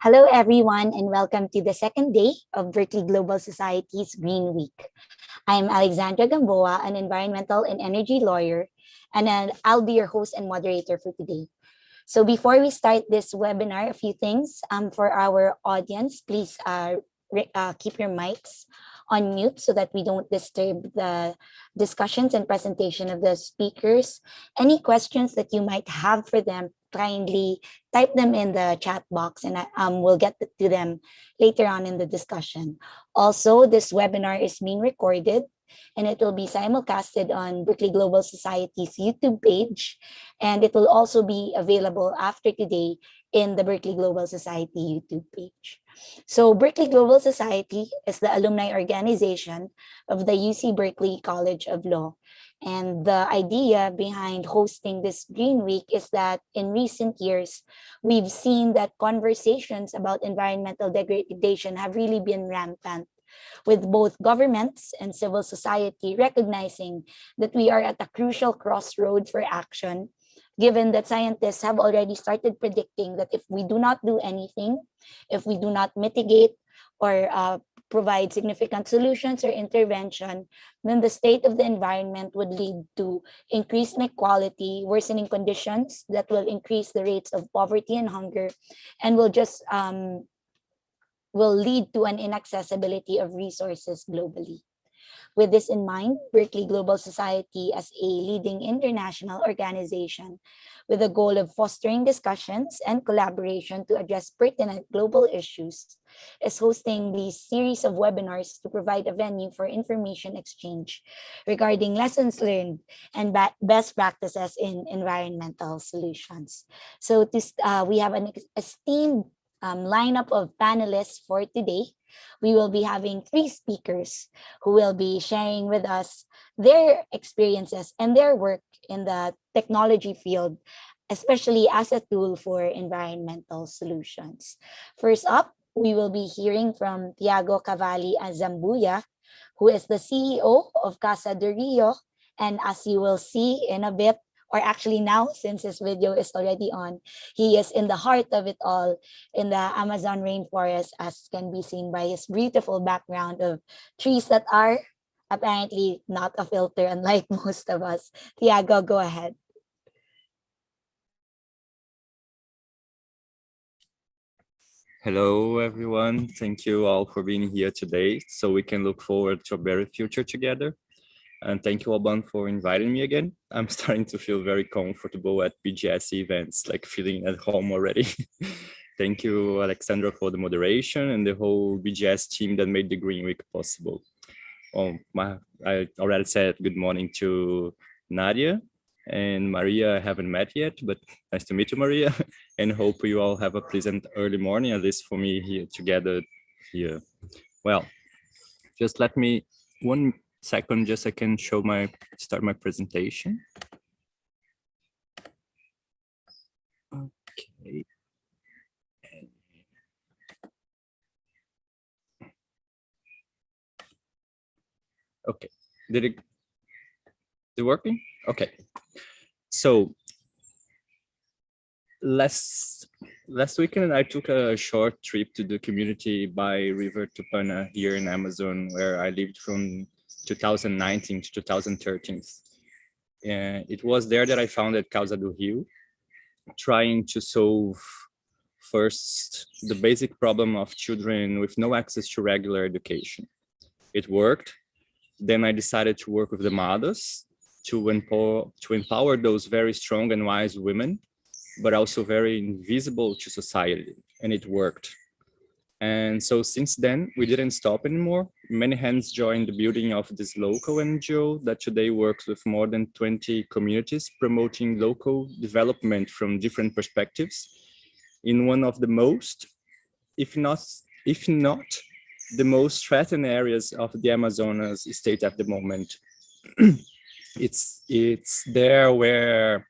Hello, everyone, and welcome to the second day of Berkeley Global Society's Green Week. I'm Alexandra Gamboa, an environmental and energy lawyer, and I'll be your host and moderator for today. So before we start this webinar, a few things for our audience. Please keep your mics on mute so that we don't disturb the discussions and presentation of the speakers. Any questions that you might have for them, kindly type them in the chat box and we'll get to them later on in the discussion. Also, this webinar is being recorded and it will be simulcasted on Berkeley Global Society's YouTube page, and it will also be available after today in the Berkeley Global Society YouTube page. So Berkeley Global Society is the alumni organization of the UC Berkeley College of Law. And the idea behind hosting this Green Week is that in recent years, we've seen that conversations about environmental degradation have really been rampant, with both governments and civil society recognizing that we are at a crucial crossroad for action, given that scientists have already started predicting that if we do not do anything, if we do not mitigate or provide significant solutions or intervention, then the state of the environment would lead to increased inequality, worsening conditions that will increase the rates of poverty and hunger, and will lead to an inaccessibility of resources globally. With this in mind, Berkeley Global Society, as a leading international organization with the goal of fostering discussions and collaboration to address pertinent global issues, is hosting this series of webinars to provide a venue for information exchange regarding lessons learned and best practices in environmental solutions. So we have an esteemed lineup of panelists for today. We will be having 3 speakers who will be sharing with us their experiences and their work in the technology field, especially as a tool for environmental solutions. First up, we will be hearing from Thiago Cavalli Azambuja, who is the CEO of Casa de Rio. And as you will see in a bit, or actually now, since his video is already on, he is in the heart of it all in the Amazon rainforest, as can be seen by his beautiful background of trees that are apparently not a filter, unlike most of us. Thiago, go ahead. Hello, everyone. Thank you all for being here today, so we can look forward to a better future together. And thank you, Alban, for inviting me again. I'm starting to feel very comfortable at BGS events, like feeling at home already. Thank you, Alexandra, for the moderation and the whole BGS team that made the Green Week possible. I already said good morning to Nadia and Maria. I haven't met yet, but nice to meet you, Maria, and hope you all have a pleasant early morning, at least for me here together here. Well, just let me 1 second, just I can start my presentation. Okay. Okay, did it working? Okay, so last weekend I took a short trip to the community by River Tupana here in Amazon, where I lived from 2019 to 2013. It was there that I founded Casa do Rio, trying to solve first the basic problem of children with no access to regular education. It worked. Then I decided to work with the mothers to empower those very strong and wise women, but also very invisible to society, and it worked. And so since then, we didn't stop anymore. Many hands joined the building of this local NGO that today works with more than 20 communities, promoting local development from different perspectives in one of the most, if not the most threatened areas of the Amazonas state at the moment. It's there where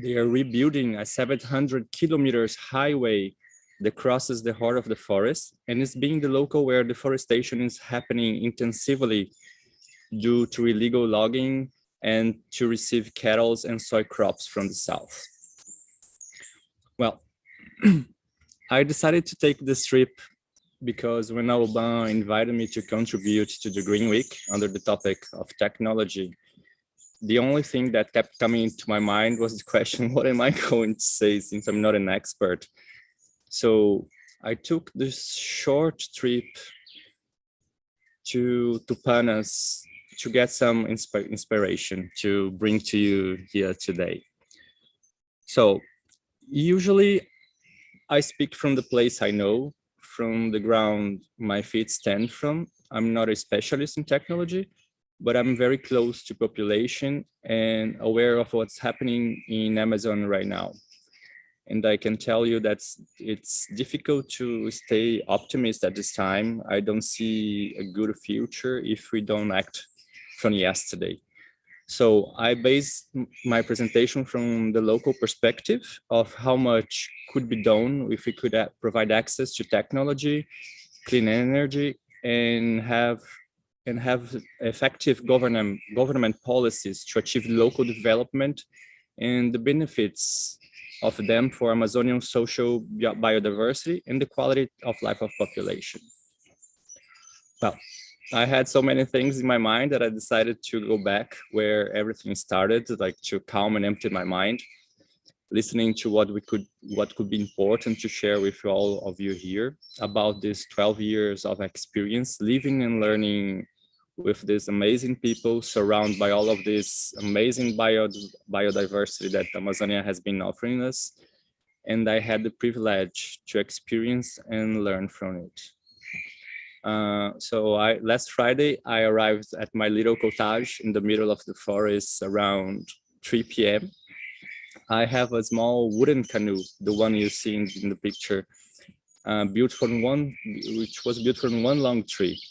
they are rebuilding a 700 kilometers highway that crosses the heart of the forest, and it's being the local where deforestation is happening intensively due to illegal logging and to receive cattle and soy crops from the south. Well, I decided to take this trip because when Obama invited me to contribute to the Green Week under the topic of technology, the only thing that kept coming into my mind was the question, what am I going to say since I'm not an expert? So I took this short trip to Panas to get some inspiration to bring to you here today. So usually I speak from the place I know, from the ground my feet stand from. I'm not a specialist in technology, but I'm very close to population and aware of what's happening in Amazon right now. And I can tell you that it's difficult to stay optimist at this time. I don't see a good future if we don't act from yesterday. So I based my presentation from the local perspective of how much could be done if we could provide access to technology, clean energy, and have effective government policies to achieve local development and the benefits of them for Amazonian social biodiversity and the quality of life of population. Well, I had so many things in my mind that I decided to go back where everything started, like to calm and empty my mind, listening to what could be important to share with all of you here about this 12 years of experience living and learning with these amazing people, surrounded by all of this amazing biodiversity that Amazonia has been offering us. And I had the privilege to experience and learn from it. So last Friday, I arrived at my little cottage in the middle of the forest around 3 p.m. I have a small wooden canoe, the one you see in the picture, which was built from one long tree.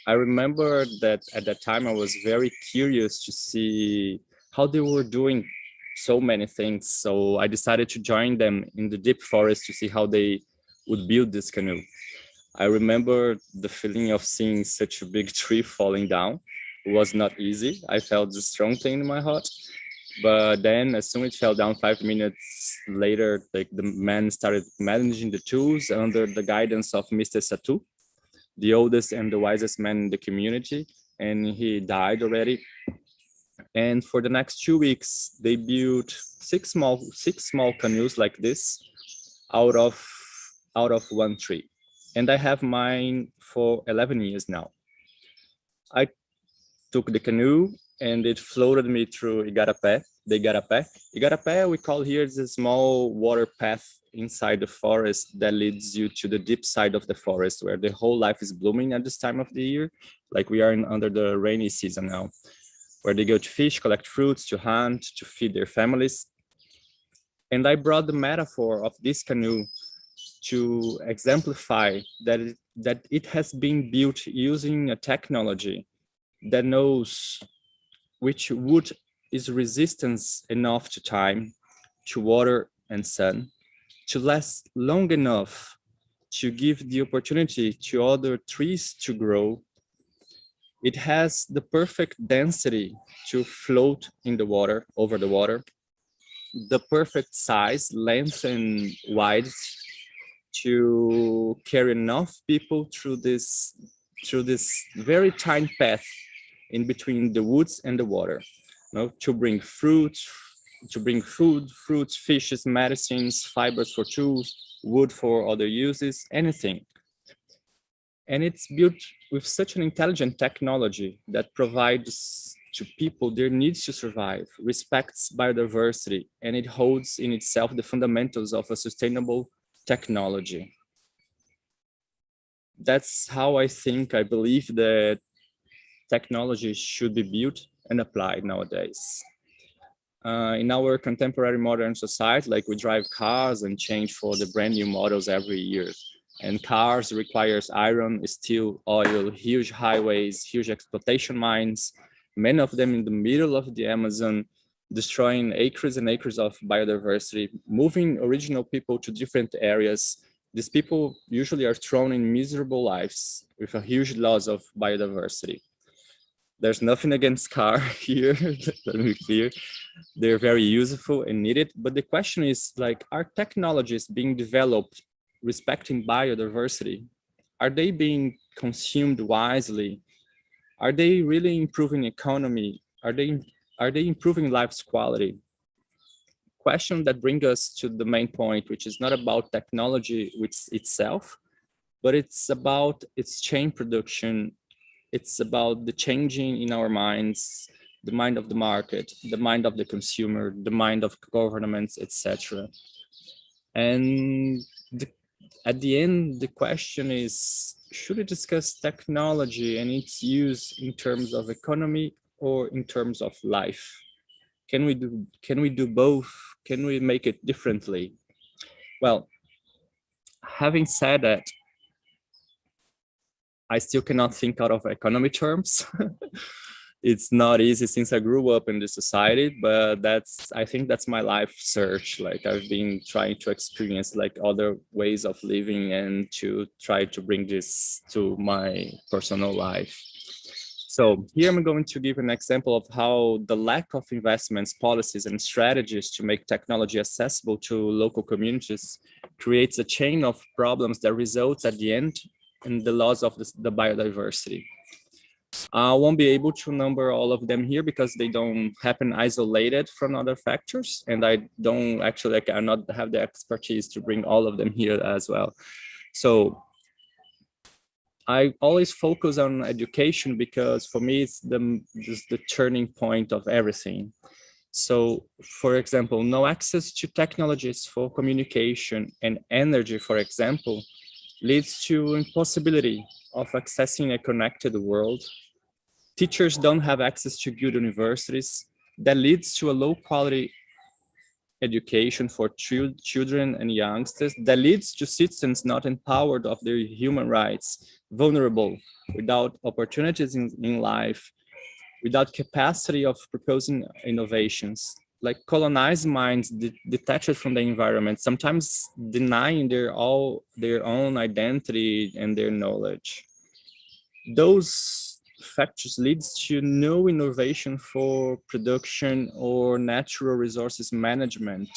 I remember that at that time I was very curious to see how they were doing so many things. So I decided to join them in the deep forest to see how they would build this canoe. I remember the feeling of seeing such a big tree falling down. It was not easy. I felt a strong pain in my heart. But then as soon as it fell down, 5 minutes later, like the man started managing the tools under the guidance of Mr. Satu, the oldest and the wisest man in the community, and he died already. And for the next 2 weeks, they built six small canoes like this out of one tree. And I have mine for 11 years now. I took the canoe and it floated me through Igarapé. Igarapé, we call here the small water path inside the forest that leads you to the deep side of the forest where the whole life is blooming at this time of the year. Like we are under the rainy season now, where they go to fish, collect fruits, to hunt, to feed their families. And I brought the metaphor of this canoe to exemplify that it has been built using a technology that knows which wood is resistant enough to time, to water and sun, to last long enough to give the opportunity to other trees to grow. It has the perfect density to float in the water, over the water, the perfect size, length and width to carry enough people through this very tiny path in between the woods and the water, to bring fruits, to bring food, fruits, fishes, medicines, fibers for tools, wood for other uses, anything. And it's built with such an intelligent technology that provides to people their needs to survive, respects biodiversity, and it holds in itself the fundamentals of a sustainable technology. That's how I believe that technology should be built and applied nowadays. In our contemporary modern society, like we drive cars and change for the brand new models every year. And cars requires iron, steel, oil, huge highways, huge exploitation mines, many of them in the middle of the Amazon, destroying acres and acres of biodiversity, moving original people to different areas. These people usually are thrown in miserable lives with a huge loss of biodiversity. There's nothing against car here, let me be clear. They're very useful and needed, but the question is like, are technologies being developed respecting biodiversity? Are they being consumed wisely? Are they really improving economy? Are they improving life's quality? Question that bring us to the main point, which is not about technology itself, but it's about its chain production. It's about the changing in our minds, the mind of the market, the mind of the consumer, the mind of governments, etc. And at the end, the question is, should we discuss technology and its use in terms of economy or in terms of life? Can we do both? Can we make it differently? Well, having said that, I still cannot think out of economy terms. It's not easy since I grew up in this society, but I think that's my life search. Like I've been trying to experience like other ways of living and to try to bring this to my personal life. So here I'm going to give an example of how the lack of investments, policies, and strategies to make technology accessible to local communities creates a chain of problems that results at the end in the loss of the biodiversity. I won't be able to number all of them here because they don't happen isolated from other factors, and I don't actually, I not have the expertise to bring all of them here as well. So I always focus on education because for me it's just the turning point of everything. So, for example, no access to technologies for communication and energy, for example, leads to impossibility of accessing a connected world. Teachers don't have access to good universities. That leads to a low quality education for children and youngsters. That leads to citizens not empowered of their human rights, vulnerable, without opportunities in life, without capacity of proposing innovations, like colonized minds detached from the environment, sometimes denying their own identity and their knowledge. Those factors leads to no innovation for production or natural resources management.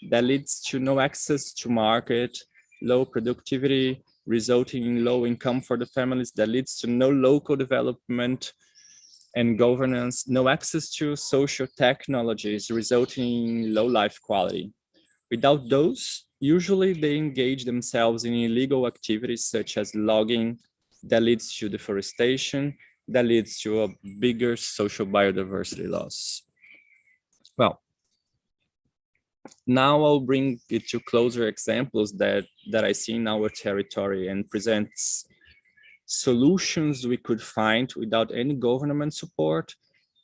That leads to no access to market, low productivity, resulting in low income for the families. That leads to no local development and governance, no access to social technologies, resulting in low life quality. Without those, usually they engage themselves in illegal activities such as logging, that leads to deforestation, that leads to a bigger social biodiversity loss. Well, now I'll bring it to closer examples that I see in our territory and presents solutions we could find without any government support.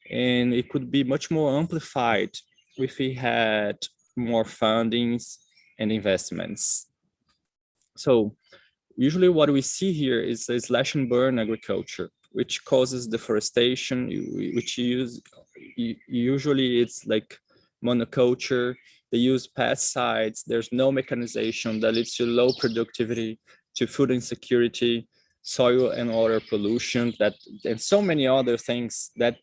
And it could be much more amplified if we had more fundings and investments. So usually what we see here is a slash and burn agriculture, which causes deforestation, which usually it's like monoculture. They use pesticides. There's no mechanization that leads to low productivity, to food insecurity, soil and water pollution, and so many other things that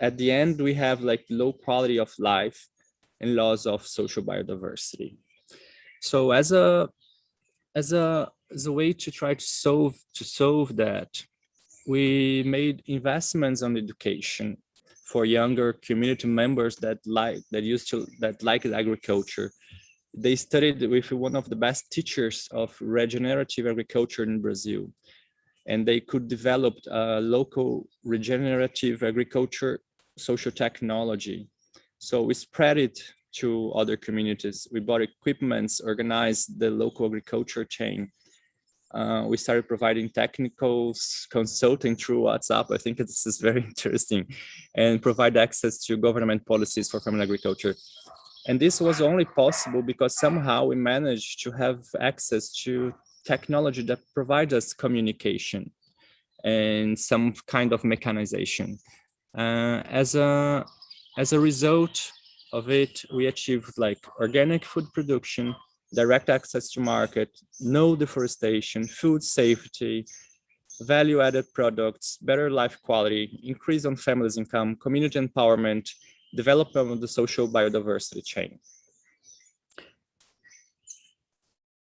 at the end we have like low quality of life and loss of social biodiversity. So as a way to try to solve that, we made investments on education for younger community members that like agriculture. They studied with one of the best teachers of regenerative agriculture in Brazil, and they could develop local regenerative agriculture social technology. So we spread it to other communities. We bought equipments, organized the local agriculture chain. We started providing technical consulting through WhatsApp. I think this is very interesting, and provide access to government policies for farming agriculture. And this was only possible because somehow we managed to have access to technology that provides us communication and some kind of mechanization. As a result of it, we achieved like organic food production, direct access to market, no deforestation, food safety, value-added products, better life quality, increase on families' income, community empowerment, development of the social biodiversity chain.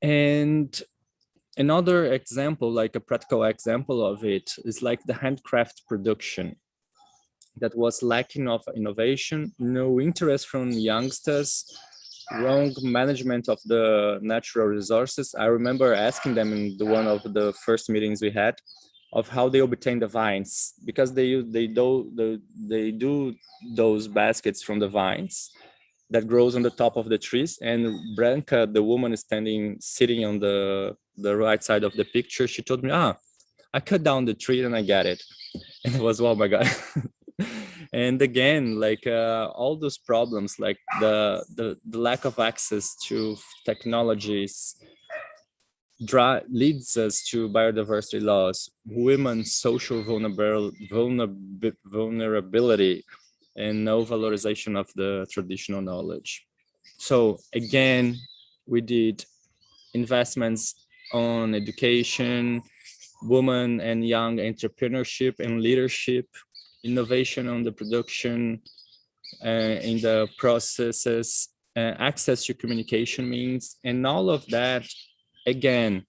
And another example, like a practical example of it, is like the handcraft production that was lacking of innovation, no interest from youngsters, wrong management of the natural resources. I remember asking them in one of the first meetings we had of how they obtain the vines, because they do those baskets from the vines that grows on the top of the trees. And Branca, the woman sitting on the right side of the picture, she told me, I cut down the tree and I got it. And it was, oh my God. And again, like all those problems, like the lack of access to technologies leads us to biodiversity loss, women's social vulnerability, and no valorization of the traditional knowledge. So again, we did investments on education, women and young entrepreneurship and leadership, innovation on the production, in the processes, access to communication means, and all of that, again,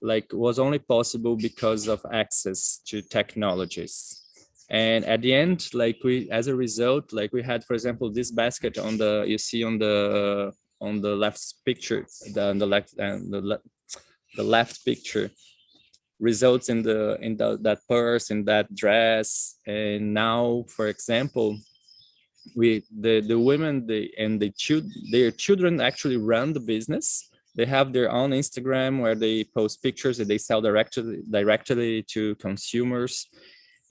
like was only possible because of access to technologies. And at the end, like as a result, like we had, for example, this basket you see on the left picture, the left picture, results in that purse, in that dress. And now, for example, the women, their children actually run the business. They have their own Instagram where they post pictures that they sell directly to consumers.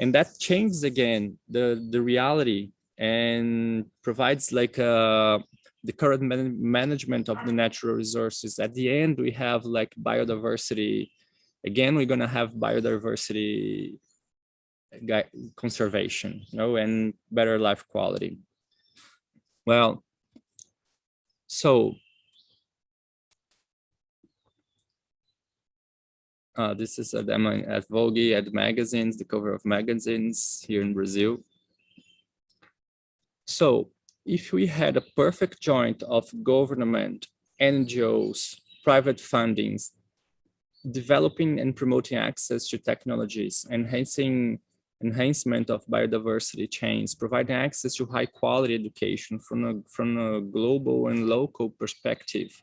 And that changes again the reality and provides like the current management of the natural resources. At the end, we have like biodiversity. Again, we're gonna have biodiversity conservation, and better life quality. Well, so this is at Vogue, at magazines, the cover of magazines here in Brazil. So if we had a perfect joint of government, NGOs, private fundings, developing and promoting access to technologies, enhancement of biodiversity chains, providing access to high quality education from a global and local perspective,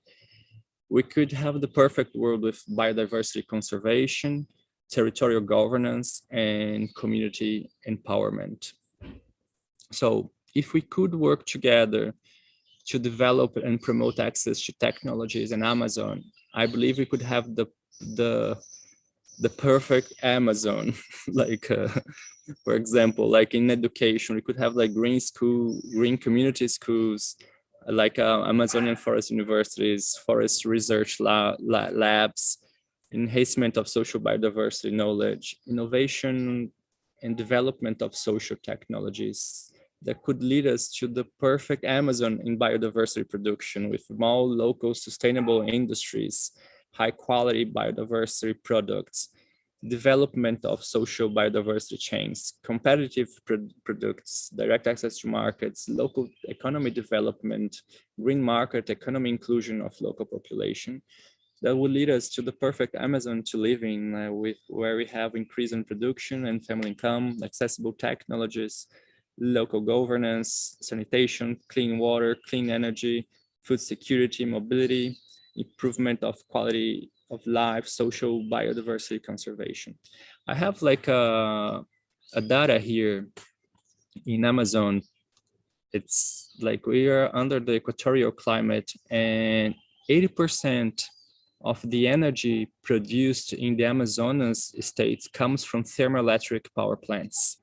we could have the perfect world with biodiversity conservation, territorial governance, and community empowerment. So if we could work together to develop and promote access to technologies in Amazon, I believe we could have the perfect Amazon. Like for example, like in education, we could have like green community schools, like Amazonian forest universities, forest research labs, enhancement of social biodiversity knowledge, innovation and development of social technologies that could lead us to the perfect Amazon in biodiversity production, with small, local, sustainable industries, high quality biodiversity products, development of social biodiversity chains, competitive products, direct access to markets, local economy development, green market, economy inclusion of local population. That would lead us to the perfect Amazon to live in, where we have increase in production and family income, accessible technologies, local governance, sanitation, clean water, clean energy, food security, mobility, improvement of quality of life, social biodiversity conservation. I have like a data here in Amazon. It's like we are under the equatorial climate, and 80% of the energy produced in the Amazonas states comes from thermoelectric power plants.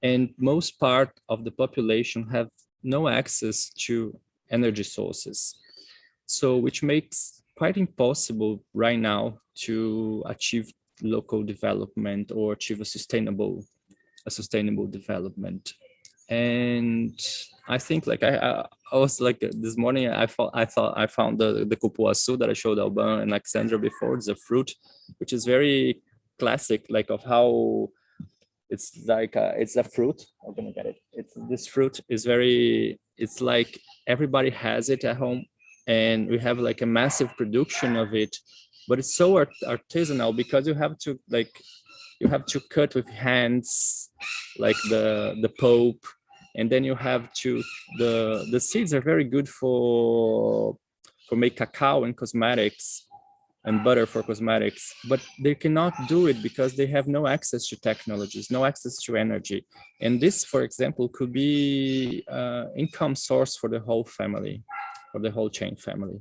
And most part of the population have no access to energy sources. So which makes quite impossible right now to achieve local development or achieve a sustainable development. And I think like I was like this morning I found the cupuaçu that I showed Alban and Alexandra before. It's a fruit which is very classic, like of how it's like it's a fruit. I'm gonna get it. This fruit is very, it's like everybody has it at home. and we have like a massive production of it, but it's so artisanal because you have to cut with hands, like the pulp, and then you have to the seeds are very good for make cacao and cosmetics and butter for cosmetics, but they cannot do it because they have no access to technologies, no access to energy. And this, for example, could be income source for the whole family, for the whole chain family.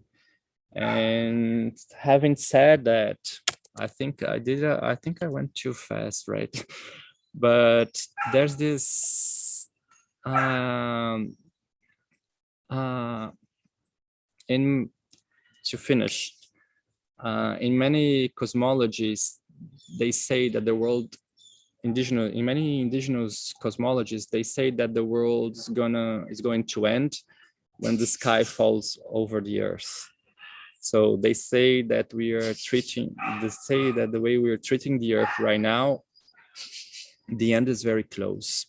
And having said that, I think I went too fast, right? But there's this in to finish, in many cosmologies, they say that the world in many indigenous cosmologies, they say that the world is going to end when the sky falls over the earth. So they say that the way we are treating the earth right now, the end is very close.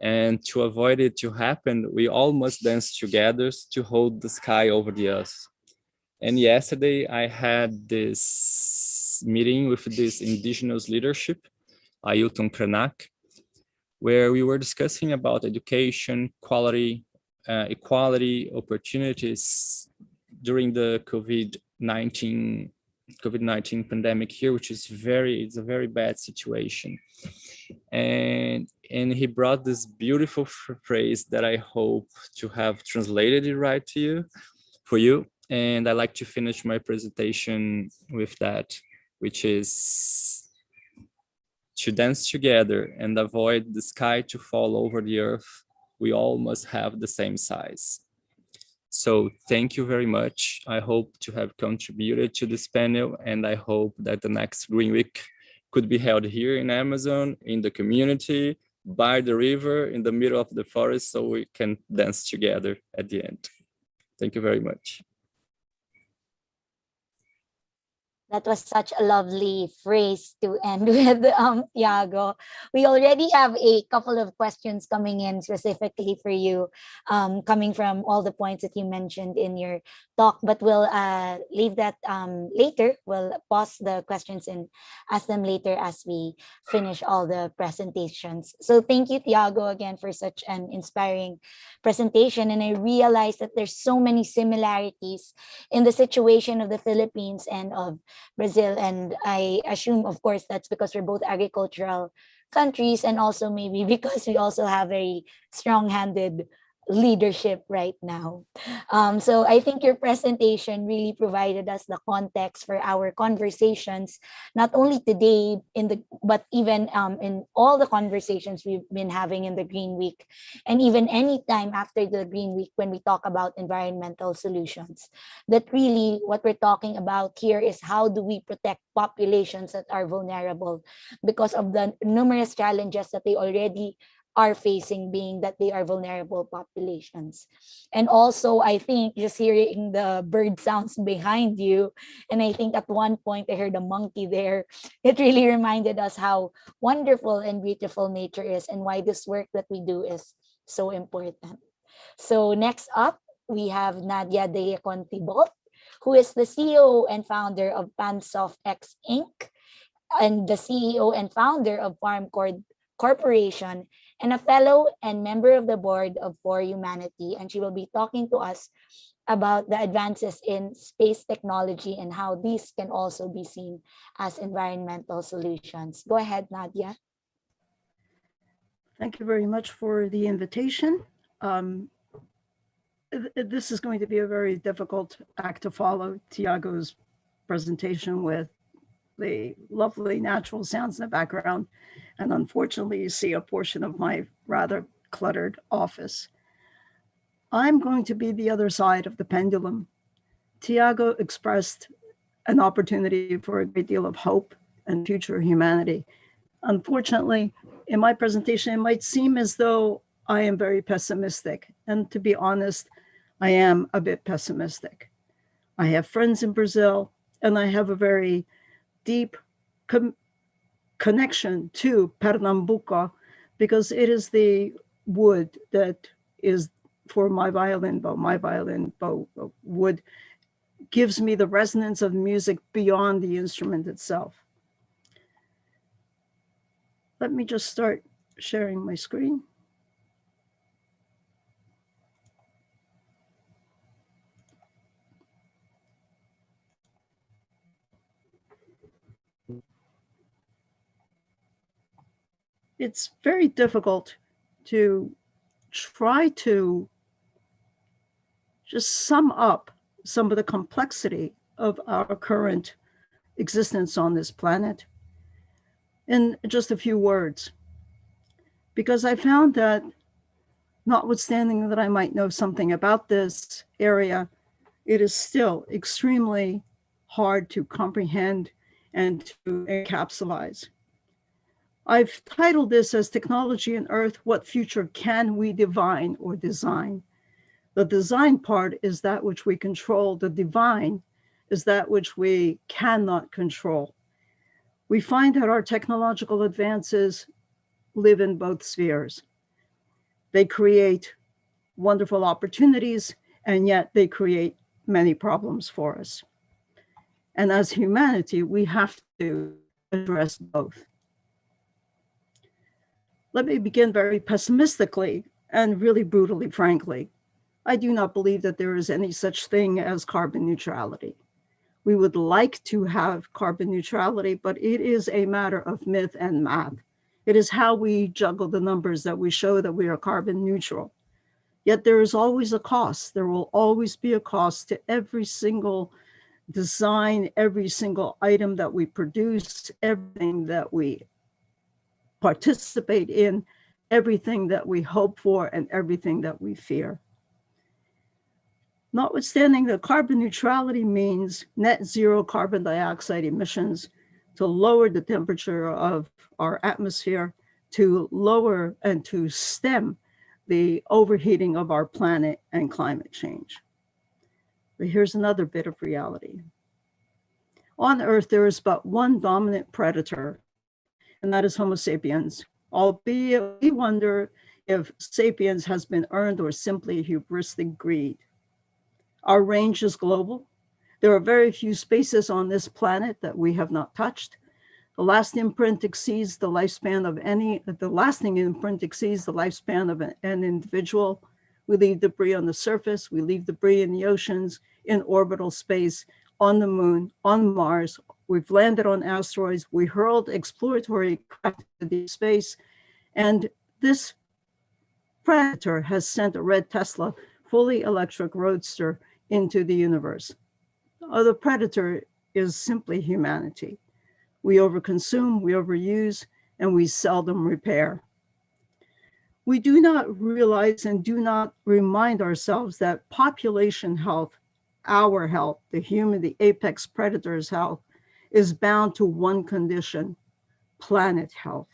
And to avoid it to happen, we all must dance together to hold the sky over the earth. And yesterday I had this meeting with this indigenous leadership, Ailton Krenak, where we were discussing about education, equality, opportunities during the COVID-19 pandemic here, which is it's a very bad situation. And he brought this beautiful phrase that I hope to have translated it right for you. And I like to finish my presentation with that, which is to dance together and avoid the sky to fall over the earth. We all must have the same size. So thank you very much. I hope to have contributed to this panel, and I hope that the next Green Week could be held here in Amazon, in the community, by the river, in the middle of the forest, so we can dance together at the end. Thank you very much. That was such a lovely phrase to end with, Thiago. We already have a couple of questions coming in specifically for you, coming from all the points that you mentioned in your talk, but we'll leave that later. We'll pause the questions and ask them later as we finish all the presentations. So thank you, Thiago, again for such an inspiring presentation. And I realized that there's so many similarities in the situation of the Philippines and of Brazil, and I assume, of course, that's because we're both agricultural countries, and also maybe because we also have a strong-handed leadership right now. So I think your presentation really provided us the context for our conversations, not only today but even in all the conversations we've been having in the Green Week, and even any time after the Green Week when we talk about environmental solutions. That really what we're talking about here is how do we protect populations that are vulnerable because of the numerous challenges that they already are facing, being that they are vulnerable populations. And also, I think just hearing the bird sounds behind you, and I think at one point I heard a monkey there, it really reminded us how wonderful and beautiful nature is and why this work that we do is so important. So next up, we have Nadia Diakun-Thibault, who is the CEO and founder of PanSophX Inc., and the CEO and founder of PharmOrchard Corporation, and a fellow and member of the board of ForHumanity. And she will be talking to us about the advances in space technology and how these can also be seen as environmental solutions. Go ahead, Nadia. Thank you very much for the invitation. This is going to be a very difficult act to follow, Thiago's presentation with the lovely natural sounds in the background. And unfortunately, you see a portion of my rather cluttered office. I'm going to be the other side of the pendulum. Thiago expressed an opportunity for a great deal of hope and future humanity. Unfortunately, in my presentation, it might seem as though I am very pessimistic. And to be honest, I am a bit pessimistic. I have friends in Brazil, and I have a very deep connection to Pernambuco because it is the wood that is for my violin bow. My violin bow wood gives me the resonance of music beyond the instrument itself. Let me just start sharing my screen. It's very difficult to try to just sum up some of the complexity of our current existence on this planet in just a few words. Because I found that, notwithstanding that I might know something about this area, it is still extremely hard to comprehend and to encapsulate. I've titled this as Technology and Earth, What Future Can We Divine or Design? The design part is that which we control. The divine is that which we cannot control. We find that our technological advances live in both spheres. They create wonderful opportunities, and yet they create many problems for us. And as humanity, we have to address both. Let me begin very pessimistically and really brutally frankly. I do not believe that there is any such thing as carbon neutrality. We would like to have carbon neutrality, but it is a matter of myth and math. It is how we juggle the numbers that we show that we are carbon neutral. Yet there is always a cost. There will always be a cost to every single design, every single item that we produce, everything that we participate in, everything that we hope for, and everything that we fear. Notwithstanding that carbon neutrality means net zero carbon dioxide emissions, to lower the temperature of our atmosphere, to lower and to stem the overheating of our planet and climate change. But here's another bit of reality. On Earth, there is but one dominant predator, and that is Homo sapiens, albeit we wonder if sapiens has been earned or simply hubristic greed. Our range is global. There are very few spaces on this planet that we have not touched. The lasting imprint exceeds the lifespan of an individual. We leave debris on the surface, we leave debris in the oceans, in orbital space, on the moon, on Mars. We've landed on asteroids, we hurled exploratory craft into deep space, and this predator has sent a red Tesla fully electric roadster into the universe. The predator is simply humanity. We overconsume, we overuse, and we seldom repair. We do not realize and do not remind ourselves that population health, our health, the apex predator's health, is bound to one condition: planet health.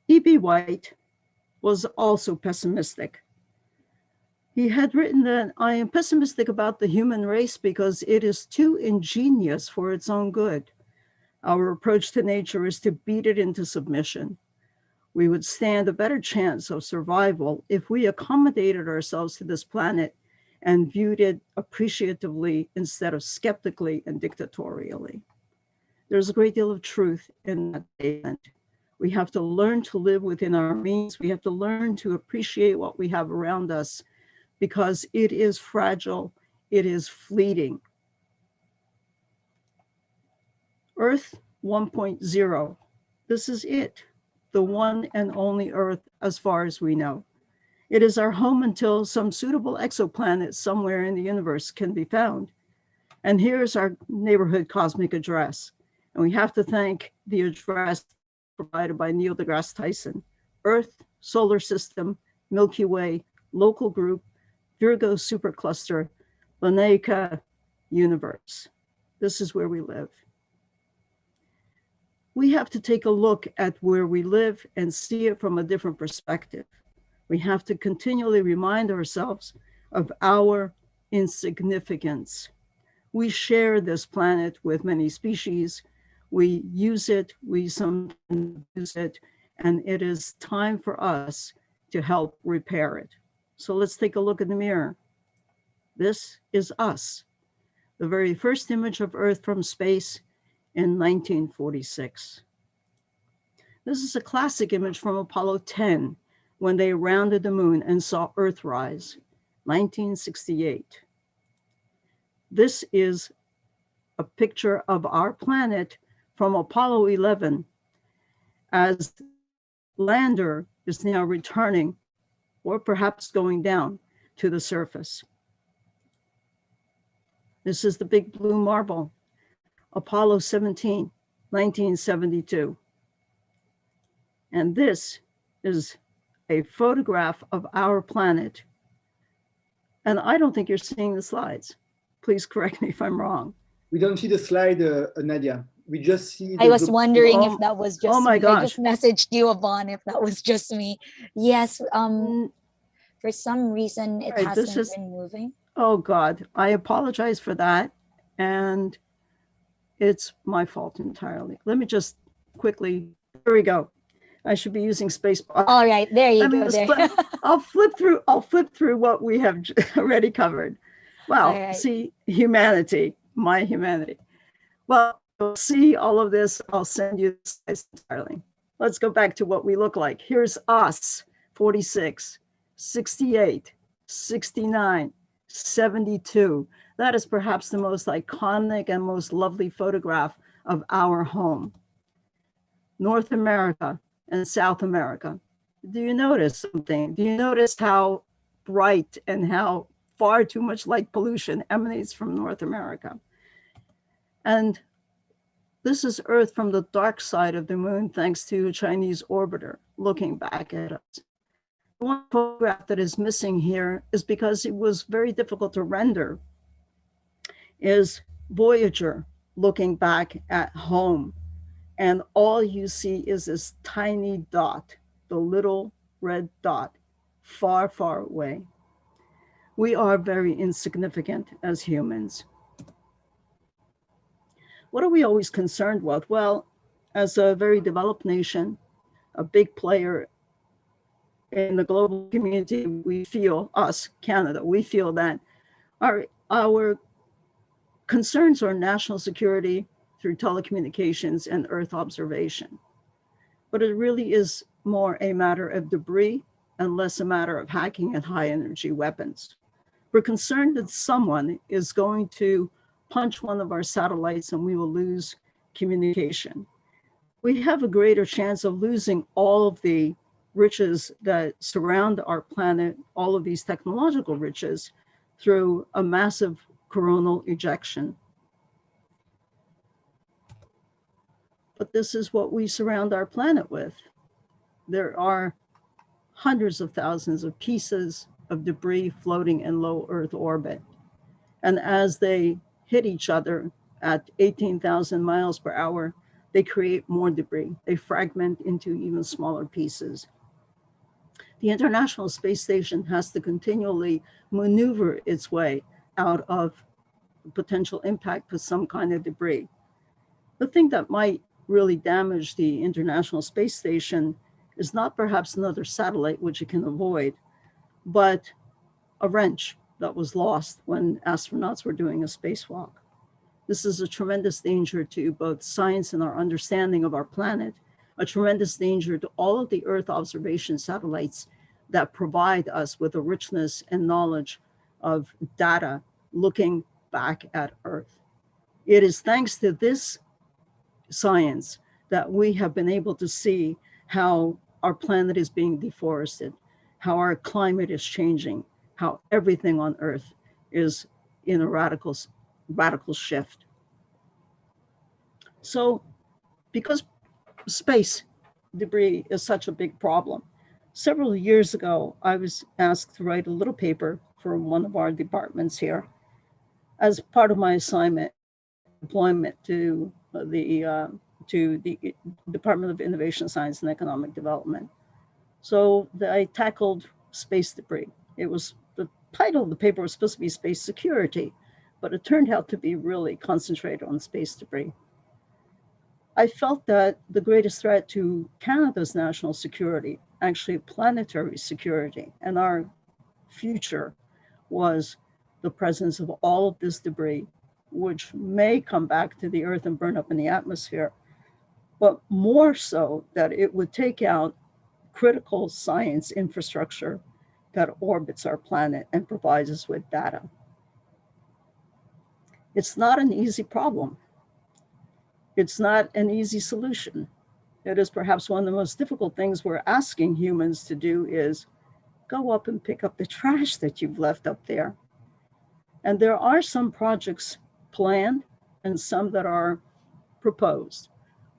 E.B. White was also pessimistic. He had written that I am pessimistic about the human race because it is too ingenious for its own good. Our approach to nature is to beat it into submission. We would stand a better chance of survival if we accommodated ourselves to this planet and viewed it appreciatively instead of skeptically and dictatorially. There's a great deal of truth in that statement. We have to learn to live within our means. We have to learn to appreciate what we have around us, because it is fragile, it is fleeting. Earth 1.0, this is it, the one and only Earth as far as we know. It is our home until some suitable exoplanet somewhere in the universe can be found. And here's our neighborhood cosmic address. And we have to thank the address provided by Neil deGrasse Tyson. Earth, solar system, Milky Way, local group, Virgo supercluster, Linnaeus universe. This is where we live. We have to take a look at where we live and see it from a different perspective. We have to continually remind ourselves of our insignificance. We share this planet with many species. We use it, we sometimes use it, and it is time for us to help repair it. So let's take a look in the mirror. This is us, the very first image of Earth from space in 1946. This is a classic image from Apollo 10 when they rounded the moon and saw Earth rise, 1968. This is a picture of our planet from Apollo 11 as lander is now returning or perhaps going down to the surface. This is the big blue marble, Apollo 17, 1972. And this is a photograph of our planet. And I don't think you're seeing the slides. Please correct me if I'm wrong. We don't see the slide, Nadia. We just see. I was wondering if that was just oh my me. gosh. I just messaged you, Yvonne, if that was just me. Yes. For some reason, it hasn't been moving. Oh God, I apologize for that. And it's my fault entirely. Let me just quickly, here we go. I should be using spacebar. All right, there you go. There. I'll flip through what we have already covered. Well, right. See, humanity, my humanity. Well, you'll see all of this. I'll send you the slides entirely. Let's go back to what we look like. Here's us, 46, 68, 69, 72. That is perhaps the most iconic and most lovely photograph of our home. North America and South America. Do you notice something? Do you notice how bright and how far too much light pollution emanates from North America? And this is Earth from the dark side of the moon, thanks to a Chinese orbiter looking back at us. One photograph that is missing here is because it was very difficult to render, is Voyager looking back at home. And all you see is this tiny dot, the little red dot, far, far away. We are very insignificant as humans. What are we always concerned with? Well, as a very developed nation, a big player in the global community, we feel, us, Canada, we feel that our concerns are national security through telecommunications and Earth observation. But it really is more a matter of debris and less a matter of hacking and high energy weapons. We're concerned that someone is going to punch one of our satellites and we will lose communication. We have a greater chance of losing all of the riches that surround our planet, all of these technological riches, through a massive coronal ejection. But this is what we surround our planet with. There are hundreds of thousands of pieces of debris floating in low Earth orbit. And as they hit each other at 18,000 miles per hour, they create more debris. They fragment into even smaller pieces. The International Space Station has to continually maneuver its way out of potential impact with some kind of debris. The thing that might really damage the International Space Station is not perhaps another satellite, which it can avoid, but a wrench that was lost when astronauts were doing a spacewalk. This is a tremendous danger to both science and our understanding of our planet, a tremendous danger to all of the Earth observation satellites that provide us with a richness and knowledge of data looking back at Earth. It is thanks to this science that we have been able to see how our planet is being deforested, how our climate is changing, how everything on Earth is in a radical shift. So because space debris is such a big problem, several years ago, I was asked to write a little paper for one of our departments here as part of my assignment, deployment to the Department of Innovation, Science, and Economic Development. So I tackled space debris. It was, the title of the paper was supposed to be Space Security, but it turned out to be really concentrated on space debris. I felt that the greatest threat to Canada's national security actually planetary security, and our future was the presence of all of this debris, which may come back to the Earth and burn up in the atmosphere, but more so that it would take out critical science infrastructure that orbits our planet and provides us with data. It's not an easy problem. It's not an easy solution. It is perhaps one of the most difficult things we're asking humans to do is go up and pick up the trash that you've left up there. And there are some projects planned and some that are proposed.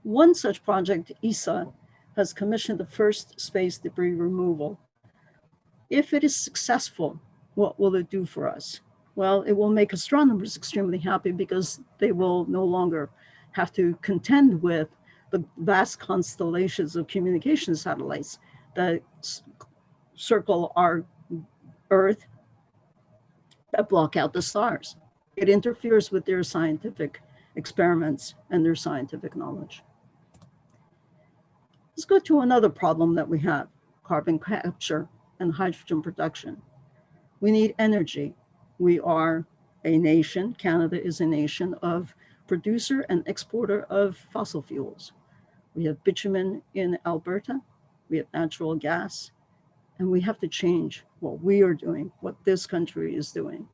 One such project, ESA, has commissioned the first space debris removal. If it is successful, what will it do for us? Well, it will make astronomers extremely happy because they will no longer have to contend with the vast constellations of communication satellites that circle our Earth that block out the stars. It interferes with their scientific experiments and their scientific knowledge. Let's go to another problem that we have, carbon capture and hydrogen production. We need energy. We are a nation, Canada is a nation of producer and exporter of fossil fuels. We have bitumen in Alberta, we have natural gas, and we have to change what we are doing, what this country is doing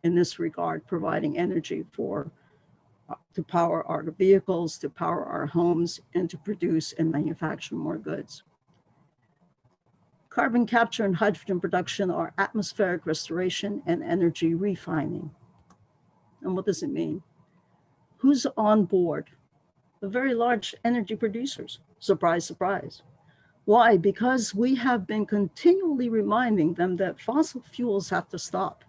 in this regard, providing energy to power our vehicles, to power our homes, and to produce and manufacture more goods. Carbon capture and hydrogen production are atmospheric restoration and energy refining. And what does it mean? Who's on board? The very large energy producers. Surprise, surprise. Why? Because we have been continually reminding them that fossil fuels have to stop.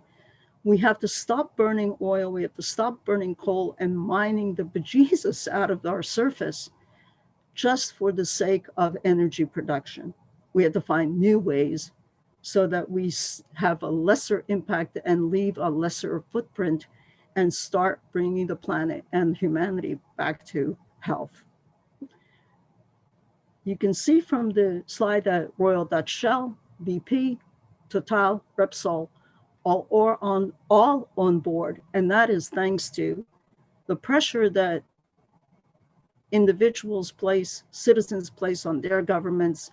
We have to stop burning oil, we have to stop burning coal and mining the bejesus out of our surface just for the sake of energy production. We have to find new ways so that we have a lesser impact and leave a lesser footprint and start bringing the planet and humanity back to health. You can see from the slide that Royal Dutch Shell, BP, Total, Repsol, all on board. And that is thanks to the pressure that individuals place, citizens place on their governments,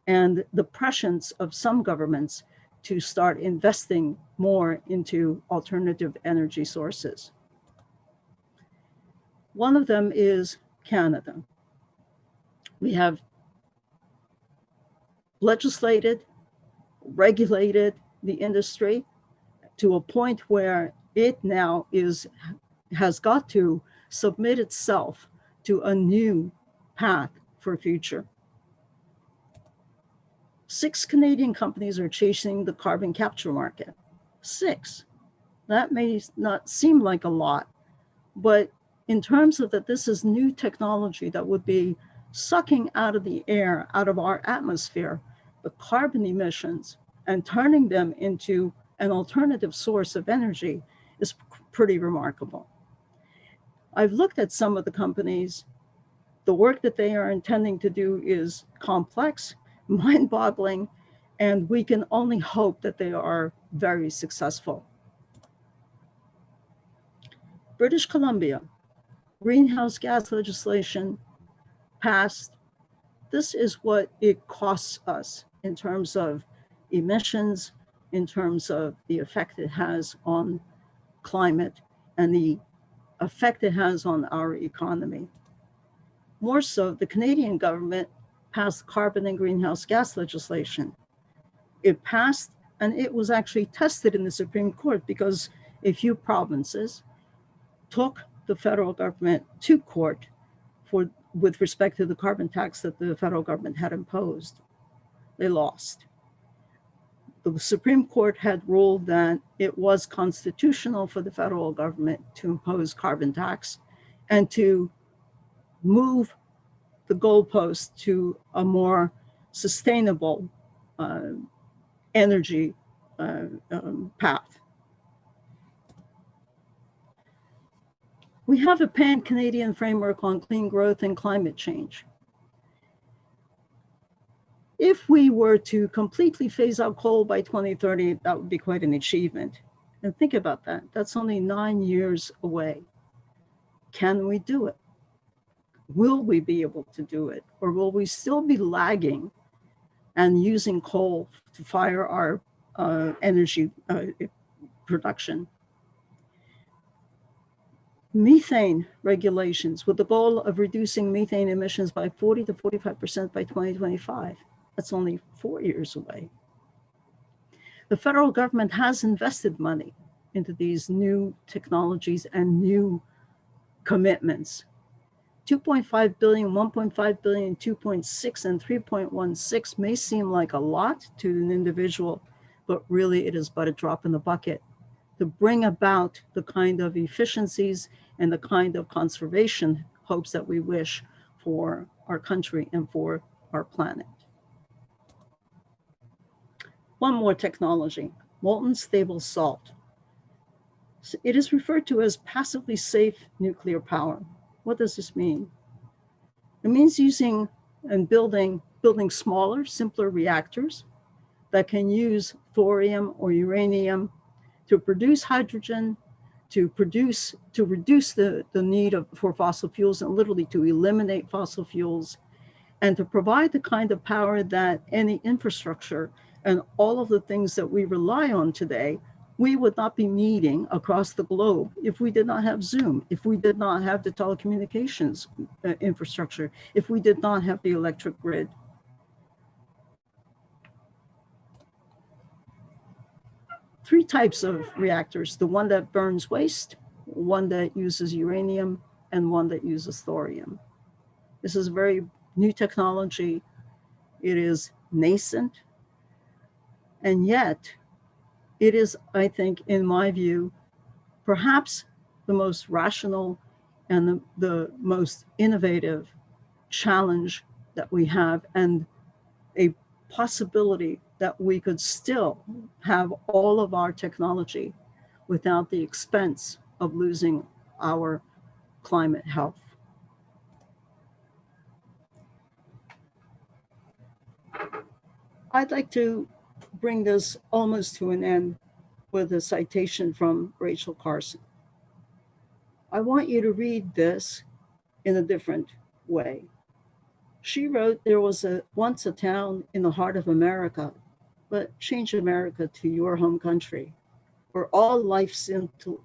and the pressions of some governments to start investing more into alternative energy sources. One of them is Canada. We have legislated, regulated the industry to a point where it now has got to submit itself to a new path for future. 6 Canadian companies are chasing the carbon capture market. 6. That may not seem like a lot, but in terms of that this is new technology that would be sucking out of the air, out of our atmosphere, the carbon emissions, and turning them into an alternative source of energy is pretty remarkable. I've looked at some of the companies. The work that they are intending to do is complex, mind-boggling, and we can only hope that they are very successful. British Columbia, greenhouse gas legislation passed. This is what it costs us in terms of emissions, in terms of the effect it has on climate and the effect it has on our economy. More so, the Canadian government passed carbon and greenhouse gas legislation. It passed, and it was actually tested in the Supreme Court because a few provinces took the federal government to court with respect to the carbon tax that the federal government had imposed. They lost. The Supreme Court had ruled that it was constitutional for the federal government to impose carbon tax and to move the goalpost to a more sustainable energy path. We have a pan-Canadian framework on clean growth and climate change. If we were to completely phase out coal by 2030, that would be quite an achievement. And think about that. That's only 9 years away. Can we do it? Will we be able to do it? Or will we still be lagging and using coal to fire our energy production? Methane regulations with the goal of reducing methane emissions by 40 to 45% by 2025. That's only 4 years away. The federal government has invested money into these new technologies and new commitments. 2.5 billion, 1.5 billion, 2.6 and 3.16 may seem like a lot to an individual, but really it is but a drop in the bucket to bring about the kind of efficiencies and the kind of conservation hopes that we wish for our country and for our planet. One more technology, molten stable salt. It is referred to as passively safe nuclear power. What does this mean? It means using and building smaller, simpler reactors that can use thorium or uranium to produce hydrogen, to reduce the need for fossil fuels and literally to eliminate fossil fuels, and to provide the kind of power that any infrastructure and all of the things that we rely on today, we would not be needing across the globe if we did not have Zoom, if we did not have the telecommunications infrastructure, if we did not have the electric grid. Three types of reactors: the one that burns waste, one that uses uranium, and one that uses thorium. This is a very new technology. It is nascent, and yet it is, I think, in my view, perhaps the most rational and the most innovative challenge that we have, and a possibility that we could still have all of our technology without the expense of losing our climate health. I'd like to bring this almost to an end with a citation from Rachel Carson. I want you to read this in a different way. She wrote, "There was once a town in the heart of America, but change America to your home country, where all life seemed to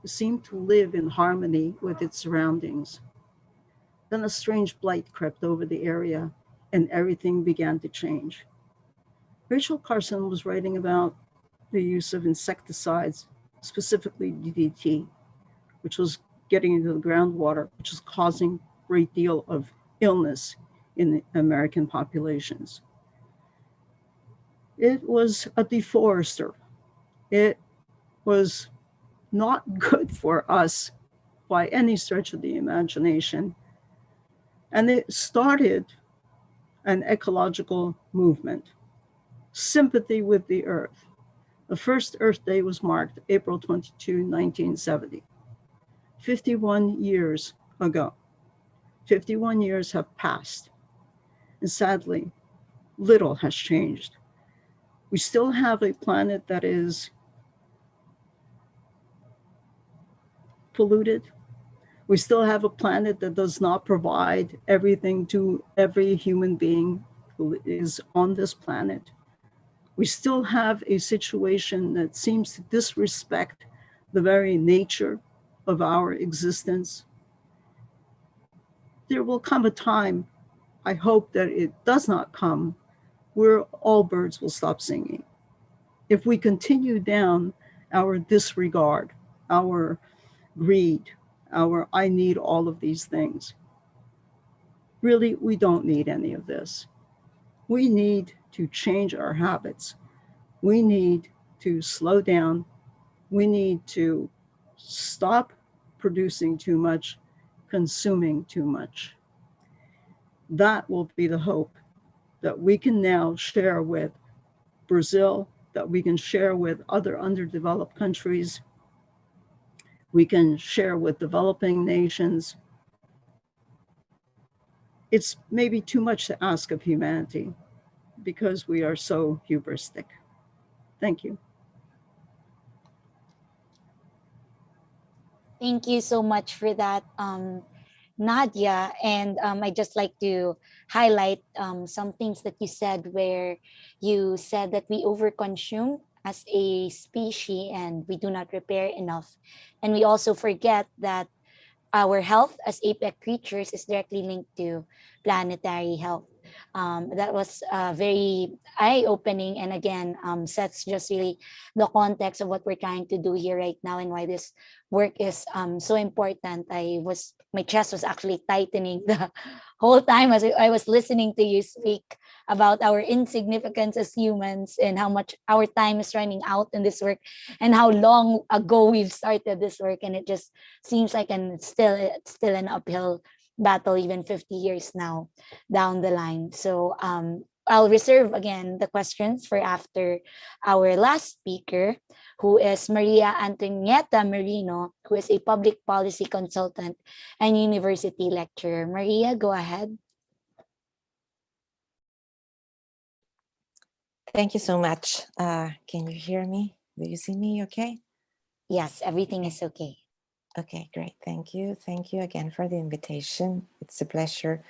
live in harmony with its surroundings. Then a strange blight crept over the area and everything began to change." Rachel Carson was writing about the use of insecticides, specifically DDT, which was getting into the groundwater, which is causing a great deal of illness in the American populations. It was a deforester. It was not good for us by any stretch of the imagination. And it started an ecological movement, sympathy with the earth. The first Earth Day was marked April 22, 1970, 51 years ago. 51 years have passed, and sadly, little has changed. We still have a planet that is polluted. We still have a planet that does not provide everything to every human being who is on this planet. We still have a situation that seems to disrespect the very nature of our existence. There will come a time, I hope that it does not come, where all birds will stop singing. If we continue down our disregard, our greed, our I need all of these things, really, we don't need any of this. We need to change our habits. We need to slow down. We need to stop producing too much, consuming too much. That will be the hope that we can now share with Brazil, that we can share with other underdeveloped countries. We can share with developing nations. It's maybe too much to ask of humanity, because we are so hubristic. Thank you. Thank you so much for that, Nadia. And I just like to highlight some things that you said, where you said that we overconsume as a species and we do not repair enough. And we also forget that our health as apex creatures is directly linked to planetary health. That was very eye-opening, and again, sets just really the context of what we're trying to do here right now and why this work is so important. My chest was actually tightening the whole time as I was listening to you speak about our insignificance as humans and how much our time is running out in this work and how long ago we've started this work, and it just seems like it's still an uphill battle even 50 years now down the line. So I'll reserve again the questions for after our last speaker, who is Maria Antonieta Merino, who is a public policy consultant and university lecturer. Maria, go ahead. Thank you so much. Can you hear me? Do you see me okay? Yes, everything is okay. Okay, great. Thank you. Thank you again for the invitation. It's a pleasure.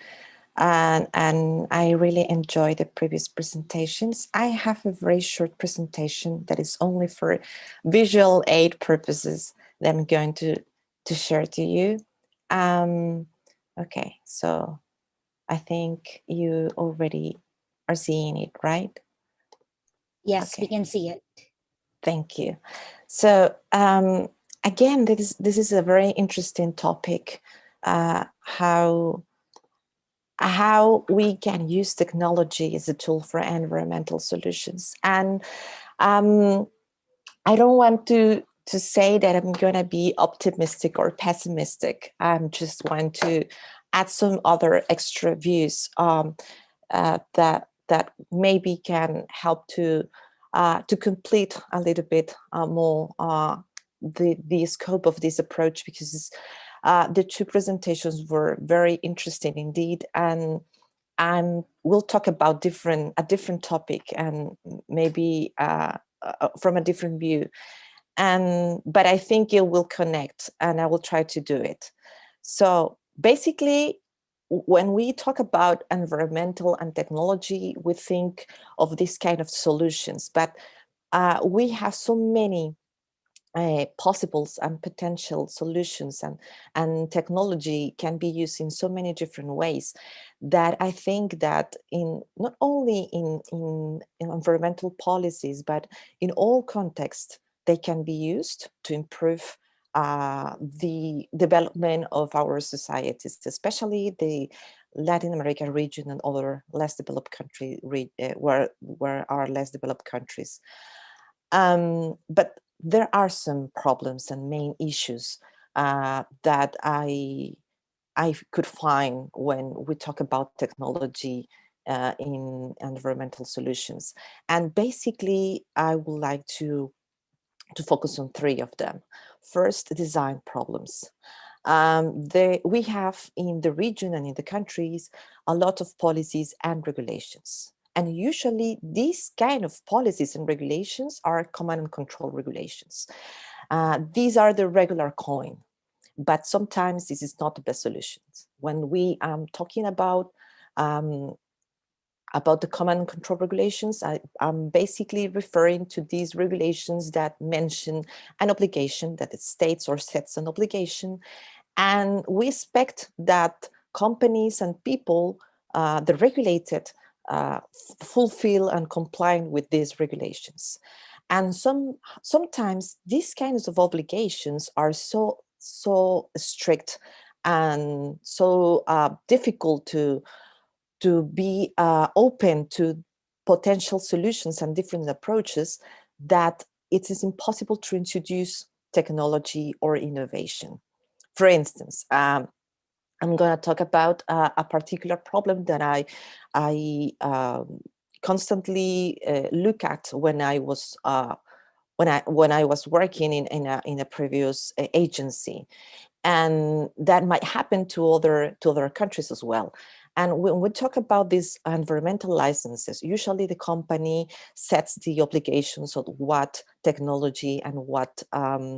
And I really enjoy the previous presentations. I have a very short presentation that is only for visual aid purposes that I'm going to share to you. Okay, so I think you already are seeing it, right? Yes, Okay. we can see it. Thank you. So again, this is a very interesting topic, how we can use technology as a tool for environmental solutions. And I don't want to say that I'm going to be optimistic or pessimistic. I just want to add some other extra views that maybe can help to complete a little bit more the scope of this approach, because the two presentations were very interesting indeed, and we'll talk about a different topic and maybe from a different view, but I think it will connect, and I will try to do it. So basically, when we talk about environmental and technology, we think of this kind of solutions, but we have so many possible and potential solutions, and technology can be used in so many different ways that I think that in not only in environmental policies, but in all contexts, they can be used to improve the development of our societies, especially the Latin America region and other less developed countries, where are less developed countries. But there are some problems and main issues that I could find when we talk about technology in environmental solutions. And basically, I would like to focus on three of them. First, design problems. We have in the region and in the countries a lot of policies and regulations. And usually these kind of policies and regulations are command and control regulations. These are the regular coin, but sometimes this is not the best solution. When we are talking about the command and control regulations, I'm basically referring to these regulations that mention an obligation, that the states or sets an obligation, and we expect that companies and people, the regulated, fulfill and comply with these regulations. And sometimes these kinds of obligations are so strict and so difficult to be open to potential solutions and different approaches that it is impossible to introduce technology or innovation. For instance, I'm going to talk about a particular problem that I constantly look at when I was working in a previous agency, and that might happen to other countries as well. And when we talk about these environmental licenses, usually the company sets the obligations of what technology and what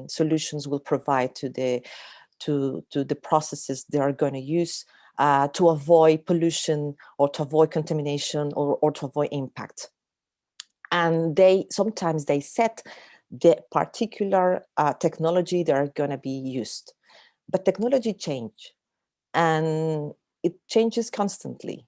solutions will provide to the processes they are going to use to avoid pollution or to avoid contamination or to avoid impact. And sometimes they set the particular technology that are going to be used. But technology change, and it changes constantly.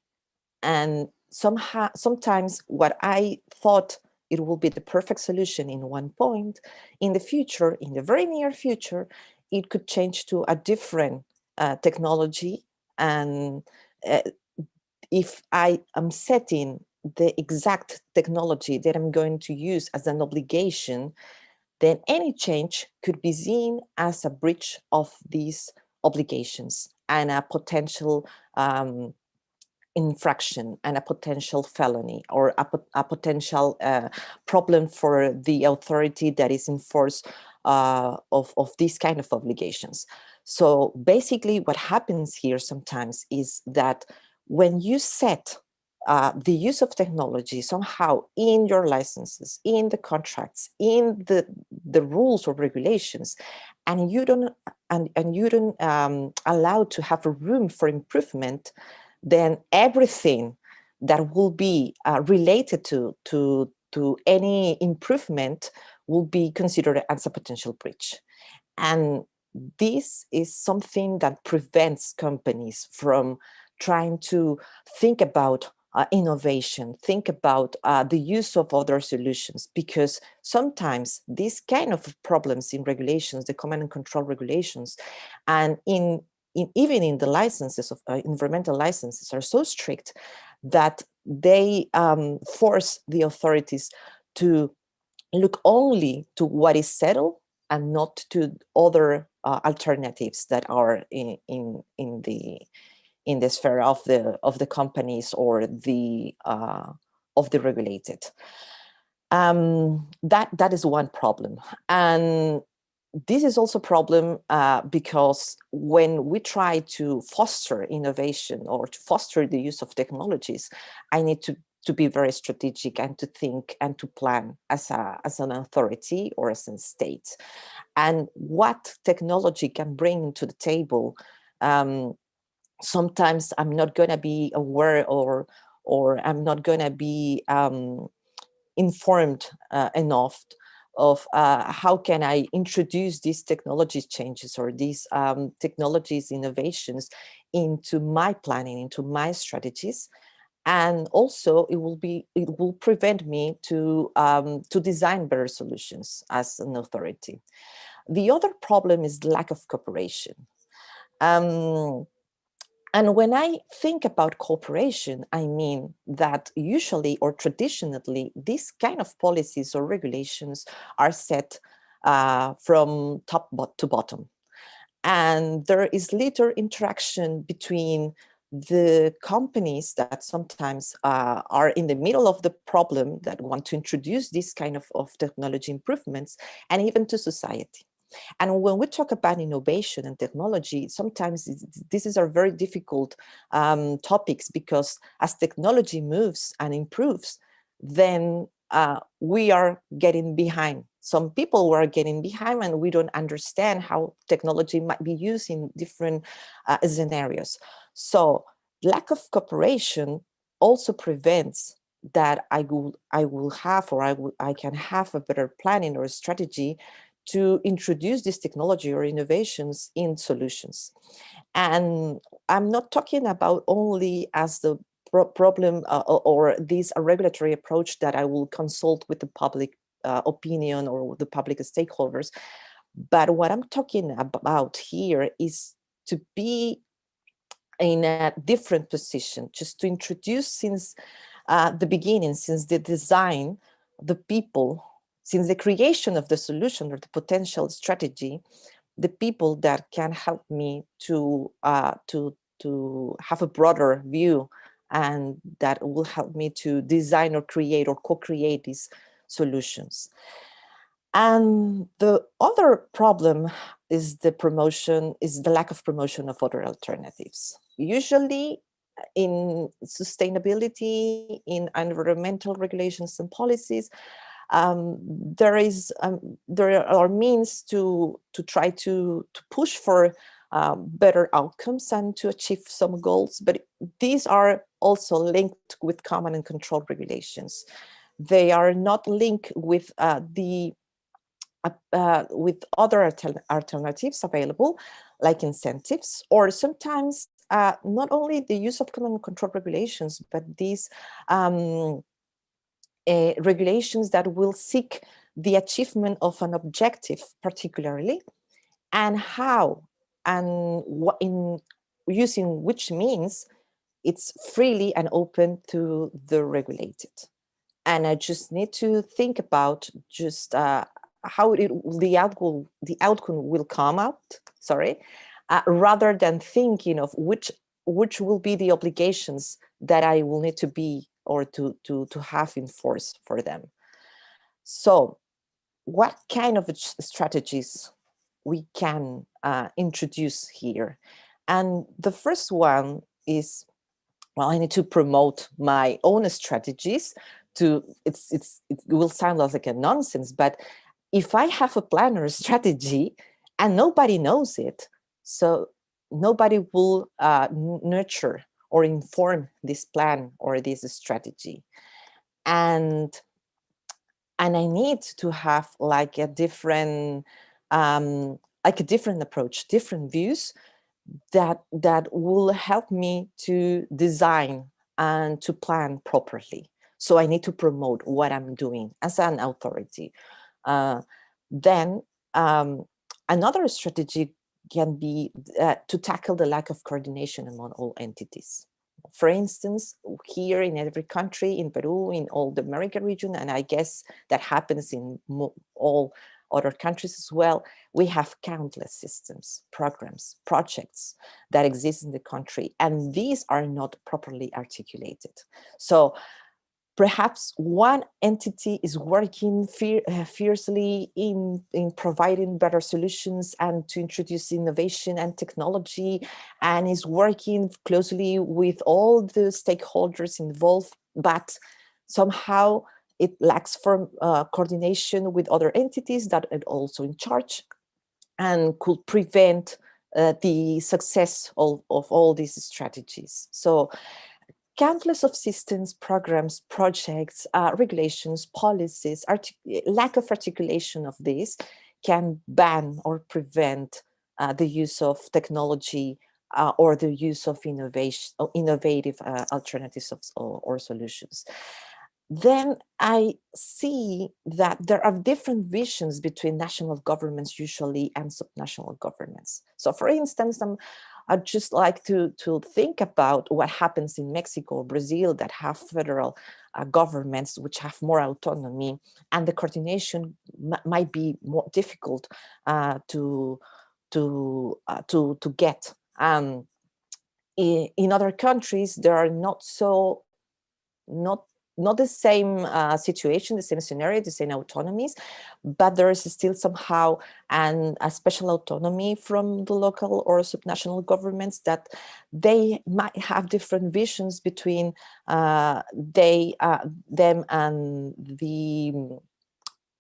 And sometimes what I thought it will be the perfect solution in one point, in the future, in the very near future, it could change to a different technology. And if I am setting the exact technology that I'm going to use as an obligation, then any change could be seen as a breach of these obligations and a potential infraction and a potential felony or a potential problem for the authority that is in force of these kind of obligations. So basically what happens here sometimes is that when you set the use of technology somehow in your licenses, in the contracts, in the rules or regulations, and you don't allow to have a room for improvement, then everything that will be related to any improvement will be considered as a potential breach. And this is something that prevents companies from trying to think about innovation, think about the use of other solutions, because sometimes these kind of problems in regulations, the command and control regulations, and even in the licenses of environmental licenses are so strict that they force the authorities to look only to what is settled and not to other alternatives that are in the sphere of the companies or the of the regulated. That is one problem. And this is also a problem because when we try to foster innovation or to foster the use of technologies, I need to be very strategic and to think and to plan as an authority or as a state. And what technology can bring to the table, sometimes I'm not going to be aware or I'm not going to be informed enough of how can I introduce these technology changes or these technologies innovations into my planning, into my strategies. And also it will prevent me to design better solutions as an authority. The other problem is the lack of cooperation. And when I think about cooperation, I mean that usually or traditionally, these kind of policies or regulations are set from top to bottom. And there is little interaction between the companies that sometimes are in the middle of the problem that want to introduce this kind of technology improvements, and even to society. And when we talk about innovation and technology, sometimes these are very difficult topics, because as technology moves and improves, then we are getting behind. Some people were getting behind, and we don't understand how technology might be used in different scenarios. So lack of cooperation also prevents that I will have, or I can have a better planning or a strategy to introduce this technology or innovations in solutions. And I'm not talking about only as the problem or this regulatory approach that I will consult with the public opinion or the public stakeholders. But what I'm talking about here is to be in a different position, just to introduce since the beginning, since the design, the people, since the creation of the solution or the potential strategy, the people that can help me to have a broader view, and that will help me to design or create or co-create these solutions. And the other problem is the lack of promotion of other alternatives. Usually, in sustainability, in environmental regulations and policies, there are means to try to push for better outcomes and to achieve some goals, but these are also linked with command and control regulations. They are not linked with with other alternatives available, like incentives, or sometimes not only the use of command and control regulations, but these regulations that will seek the achievement of an objective particularly, and how and what in using which means it's freely and open to the regulated. And I just need to think about just how the outcome will come out, sorry, rather than thinking of which will be the obligations that I will need to be or to have in force for them. So what kind of strategies we can introduce here? And the first one is, well, I need to promote my own strategies. It will sound like a nonsense, but if I have a plan or a strategy and nobody knows it, so nobody will nurture or inform this plan or this strategy. And I need to have like a different approach, different views that will help me to design and to plan properly. So I need to promote what I'm doing as an authority. Then another strategy can be to tackle the lack of coordination among all entities. For instance, here in every country, in Peru, in all the American region, and I guess that happens in all other countries as well, we have countless systems, programs, projects that exist in the country, and these are not properly articulated. So perhaps one entity is working fiercely in providing better solutions and to introduce innovation and technology, and is working closely with all the stakeholders involved, but somehow it lacks from coordination with other entities that are also in charge and could prevent the success of all these strategies. So countless of systems, programs, projects, regulations, policies, lack of articulation of this can ban or prevent the use of technology or the use of innovative alternatives or solutions. Then I see that there are different visions between national governments usually and subnational governments. So for instance, I'd just like to think about what happens in Mexico, Brazil, that have federal governments which have more autonomy, and the coordination might be more difficult to get. In other countries, there are not the same situation, the same scenario, the same autonomies, but there is still somehow a special autonomy from the local or subnational governments that they might have different visions between them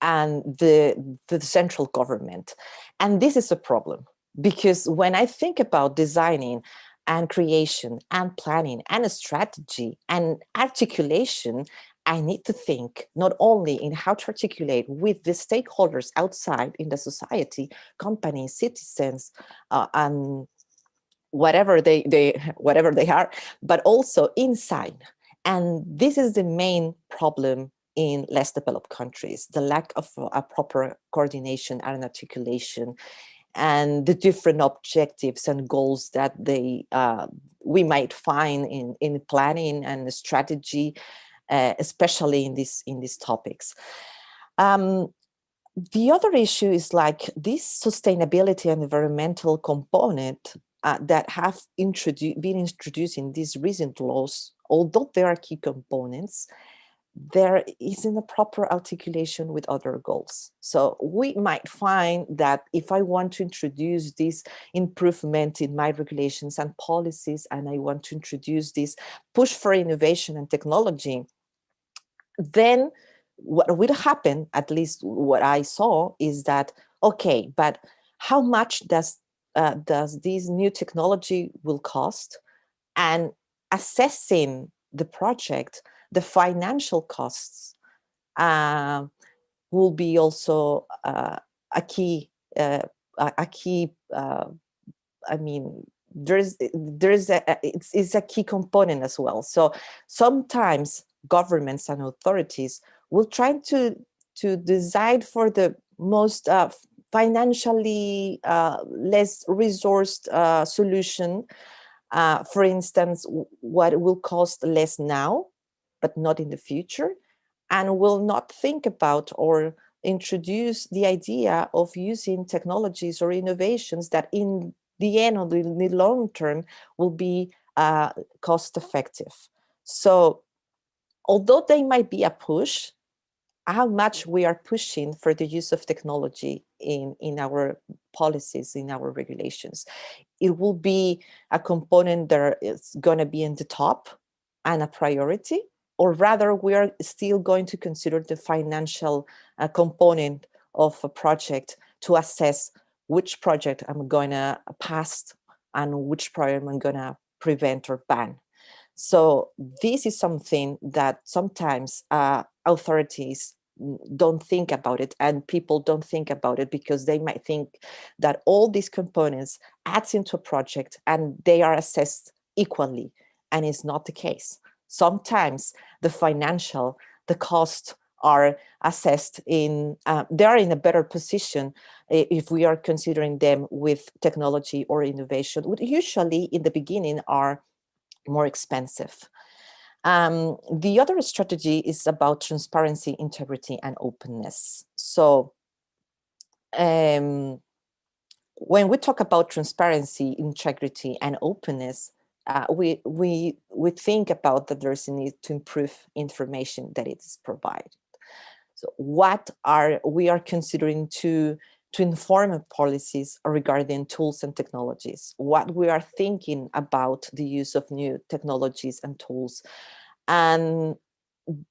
and the central government. And this is a problem, because when I think about designing and creation and planning and a strategy and articulation, I need to think not only in how to articulate with the stakeholders outside in the society, companies, citizens, and whatever they are, but also inside. And this is the main problem in less developed countries, the lack of a proper coordination and articulation, and the different objectives and goals that we might find in planning and strategy, especially in these topics. The other issue is like this sustainability and environmental component that have been introduced in these recent laws, although they are key components, there isn't a proper articulation with other goals. So we might find that if I want to introduce this improvement in my regulations and policies, and I want to introduce this push for innovation and technology, then what will happen, at least what I saw, is that, okay, but how much does this new technology will cost? And assessing the project, the financial costs will be also a key. I mean, it's a key component as well. So sometimes governments and authorities will try to decide for the most financially less resourced solution. For instance, what will cost less now, but not in the future, and will not think about or introduce the idea of using technologies or innovations that in the end, or in the long term, will be cost effective. So although they might be a push, how much we are pushing for the use of technology in our policies, in our regulations, it will be a component that is going to be in the top and a priority, or rather we are still going to consider the financial component of a project to assess which project I'm going to pass and which project I'm going to prevent or ban. So this is something that sometimes authorities don't think about it, and people don't think about it because they might think that all these components adds into a project and they are assessed equally, and it's not the case. Sometimes the costs are assessed in, they are in a better position if we are considering them with technology or innovation, which usually in the beginning are more expensive. The other strategy is about transparency, integrity, and openness. So when we talk about transparency, integrity, and openness, we think about that there's a need to improve information that it is provided. So what we are considering to inform policies regarding tools and technologies, what we are thinking about the use of new technologies and tools. And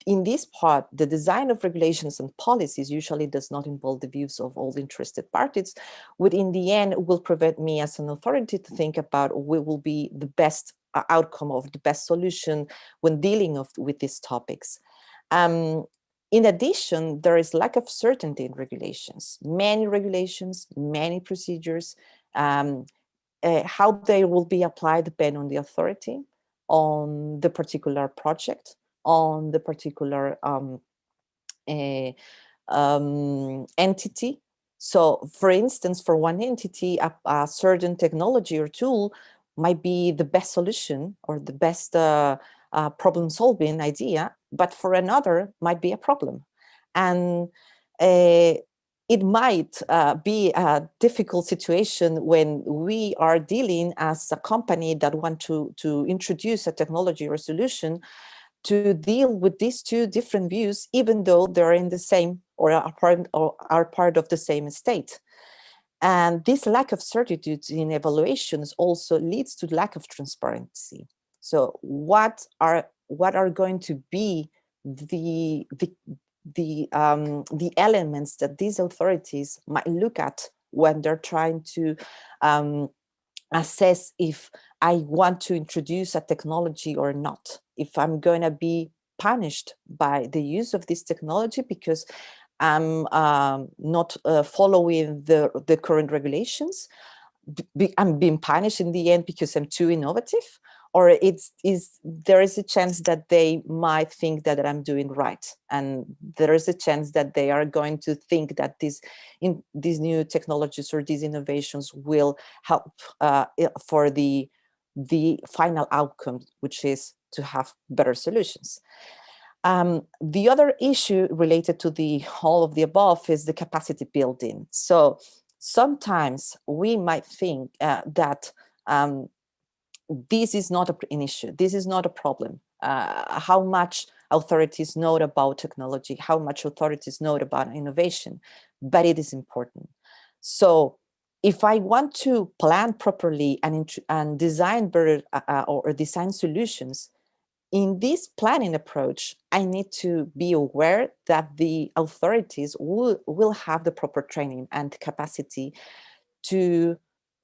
in this part, the design of regulations and policies usually does not involve the views of all interested parties, which in the end will prevent me as an authority to think about what will be the best outcome of the best solution when dealing with these topics. In addition, there is lack of certainty in regulations, many procedures, how they will be applied depend on the authority, on the particular project, on the particular entity. So for instance, for one entity, a certain technology or tool might be the best solution or the best problem-solving idea, but for another might be a problem. And it might be a difficult situation when we are dealing as a company that want to introduce a technology or solution to deal with these two different views, even though they're in the same or are part of the same state. And this lack of certitude in evaluations also leads to lack of transparency. So what are going to be the elements that these authorities might look at when they're trying to assess if I want to introduce a technology or not, if I'm going to be punished by the use of this technology because I'm not following the current regulations, I'm being punished in the end because I'm too innovative, or there is a chance that they might think that I'm doing right, and there is a chance that they are going to think that these new technologies or these innovations will help for the final outcome, which is to have better solutions. The other issue related to all of the above is the capacity building. So sometimes we might think that this is not an issue. This is not a problem. How much authorities know about technology, how much authorities know about innovation, but it is important. So if I want to plan properly and design better or design solutions, in this planning approach, I need to be aware that the authorities will have the proper training and capacity to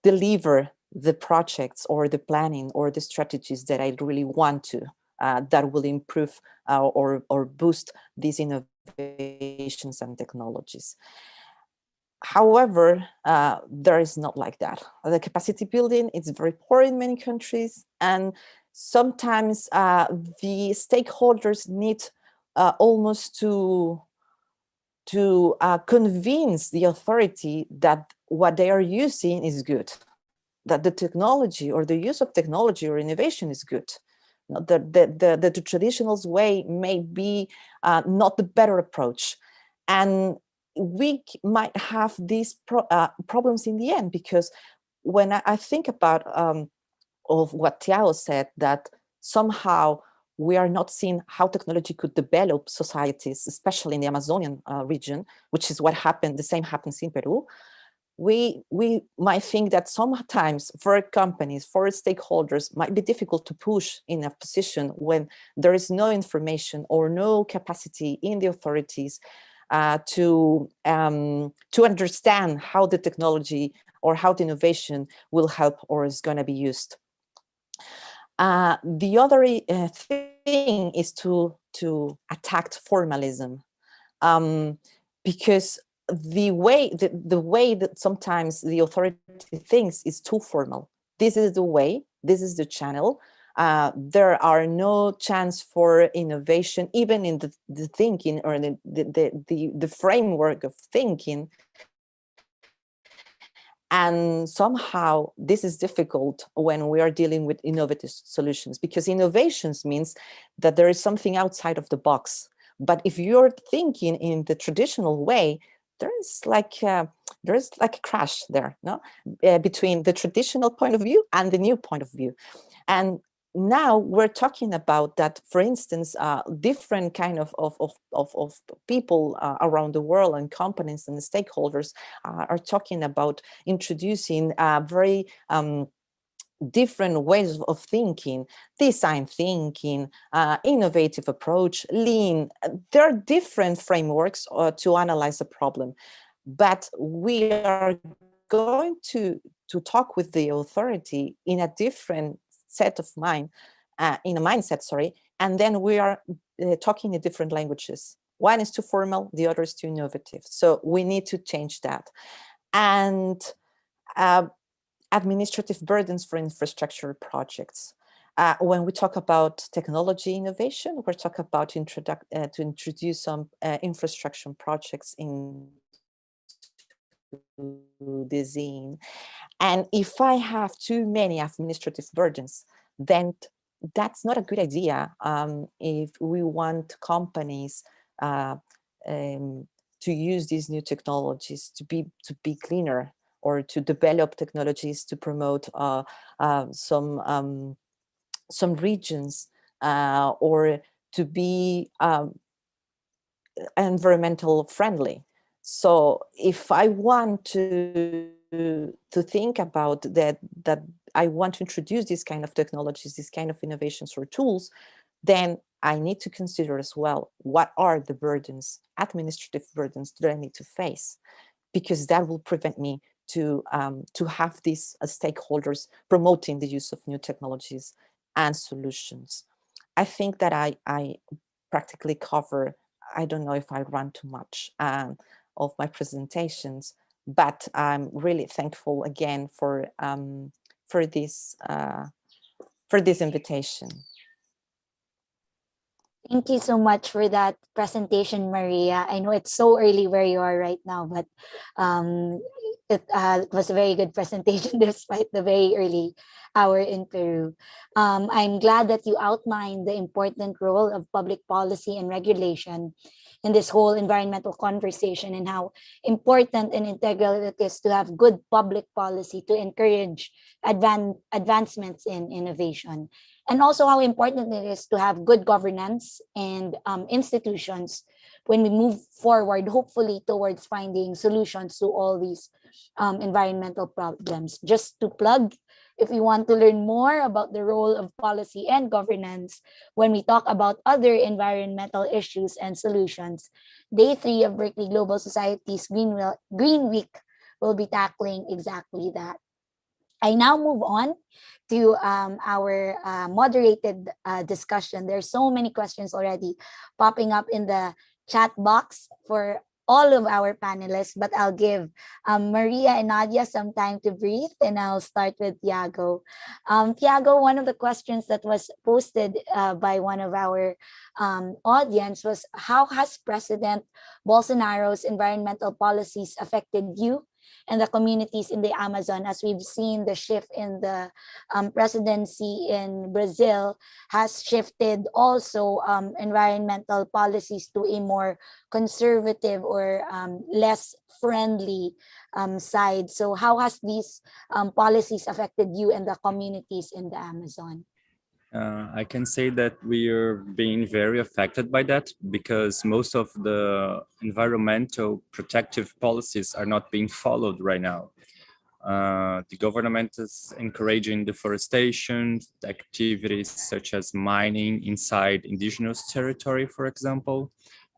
deliver the projects or the planning or the strategies that I really want to, that will improve or boost these innovations and technologies. However, there is not like that. The capacity building is very poor in many countries, and sometimes the stakeholders need almost to convince the authority that what they are using is good, that the technology or the use of technology or innovation is good. The traditional way may be not the better approach. And we might have these problems in the end, because when I think about of what Thiago said, that somehow we are not seeing how technology could develop societies, especially in the Amazonian region, which is what happened, the same happens in Peru. We might think that sometimes for companies, for stakeholders, might be difficult to push in a position when there is no information or no capacity in the authorities to understand how the technology or how the innovation will help or is going to be used. The other thing is to attack formalism, because the way that sometimes the authority thinks is too formal. This is the way, this is the channel. There are no chance for innovation, even in the thinking or the framework of thinking. And somehow this is difficult when we are dealing with innovative solutions, because innovations means that there is something outside of the box. But if you're thinking in the traditional way, there is like a crash there, no, between the traditional point of view and the new point of view. And now we're talking about that, for instance, different kind of people around the world, and companies and stakeholders are talking about introducing very different ways of thinking, design thinking, innovative approach, lean. There are different frameworks to analyze a problem, but we are going to talk with the authority in a different set of mind, in a mindset, sorry, and then we are talking in different languages. One is too formal, the other is too innovative. So we need to change that. And administrative burdens for infrastructure projects. When we talk about technology innovation, we're talking about to introduce some infrastructure projects in the zine. And if I have too many administrative burdens, then that's not a good idea if we want companies to use these new technologies to be cleaner, or to develop technologies to promote some regions, or to be environmental friendly. So if I want to think about that I want to introduce these kind of technologies, these kind of innovations or tools, then I need to consider as well, what are the burdens, administrative burdens that I need to face, because that will prevent me to have these stakeholders promoting the use of new technologies and solutions. I think that I practically cover, I don't know if I ran too much of my presentations, but I'm really thankful again for this invitation. Thank you so much for that presentation, Maria. I know it's so early where you are right now, but it was a very good presentation despite the very early hour in Peru. I'm glad that you outlined the important role of public policy and regulation in this whole environmental conversation, and how important and integral it is to have good public policy to encourage advancements in innovation, and also how important it is to have good governance and institutions when we move forward, hopefully towards finding solutions to all these environmental problems. Just to plug, if you want to learn more about the role of policy and governance when we talk about other environmental issues and solutions, Day 3 of Berkeley Global Society's Green Week will be tackling exactly that. I now move on to our moderated discussion. There's so many questions already popping up in the chat box for all of our panelists, but I'll give Maria and Nadia some time to breathe, and I'll start with Thiago. Thiago, one of the questions that was posted by one of our audience was, how has President Bolsonaro's environmental policies affected you and the communities in the Amazon, as we've seen the shift in the presidency in Brazil has shifted also environmental policies to a more conservative or less friendly side. So how has these policies affected you and the communities in the Amazon? I can say that we are being very affected by that, because most of the environmental protective policies are not being followed right now. The government is encouraging deforestation activities such as mining inside indigenous territory, for example,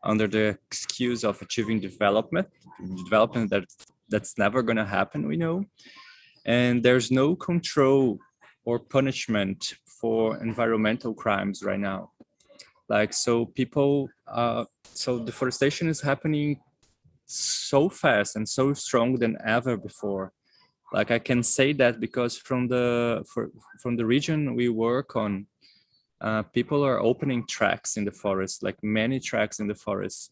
under the excuse of achieving development that's never going to happen, we know. And there's no control or punishment for environmental crimes right now. Like, so people, so deforestation is happening so fast and so strong than ever before. Like, I can say that because from the region we work on, people are opening tracks in the forest, like many tracks in the forest,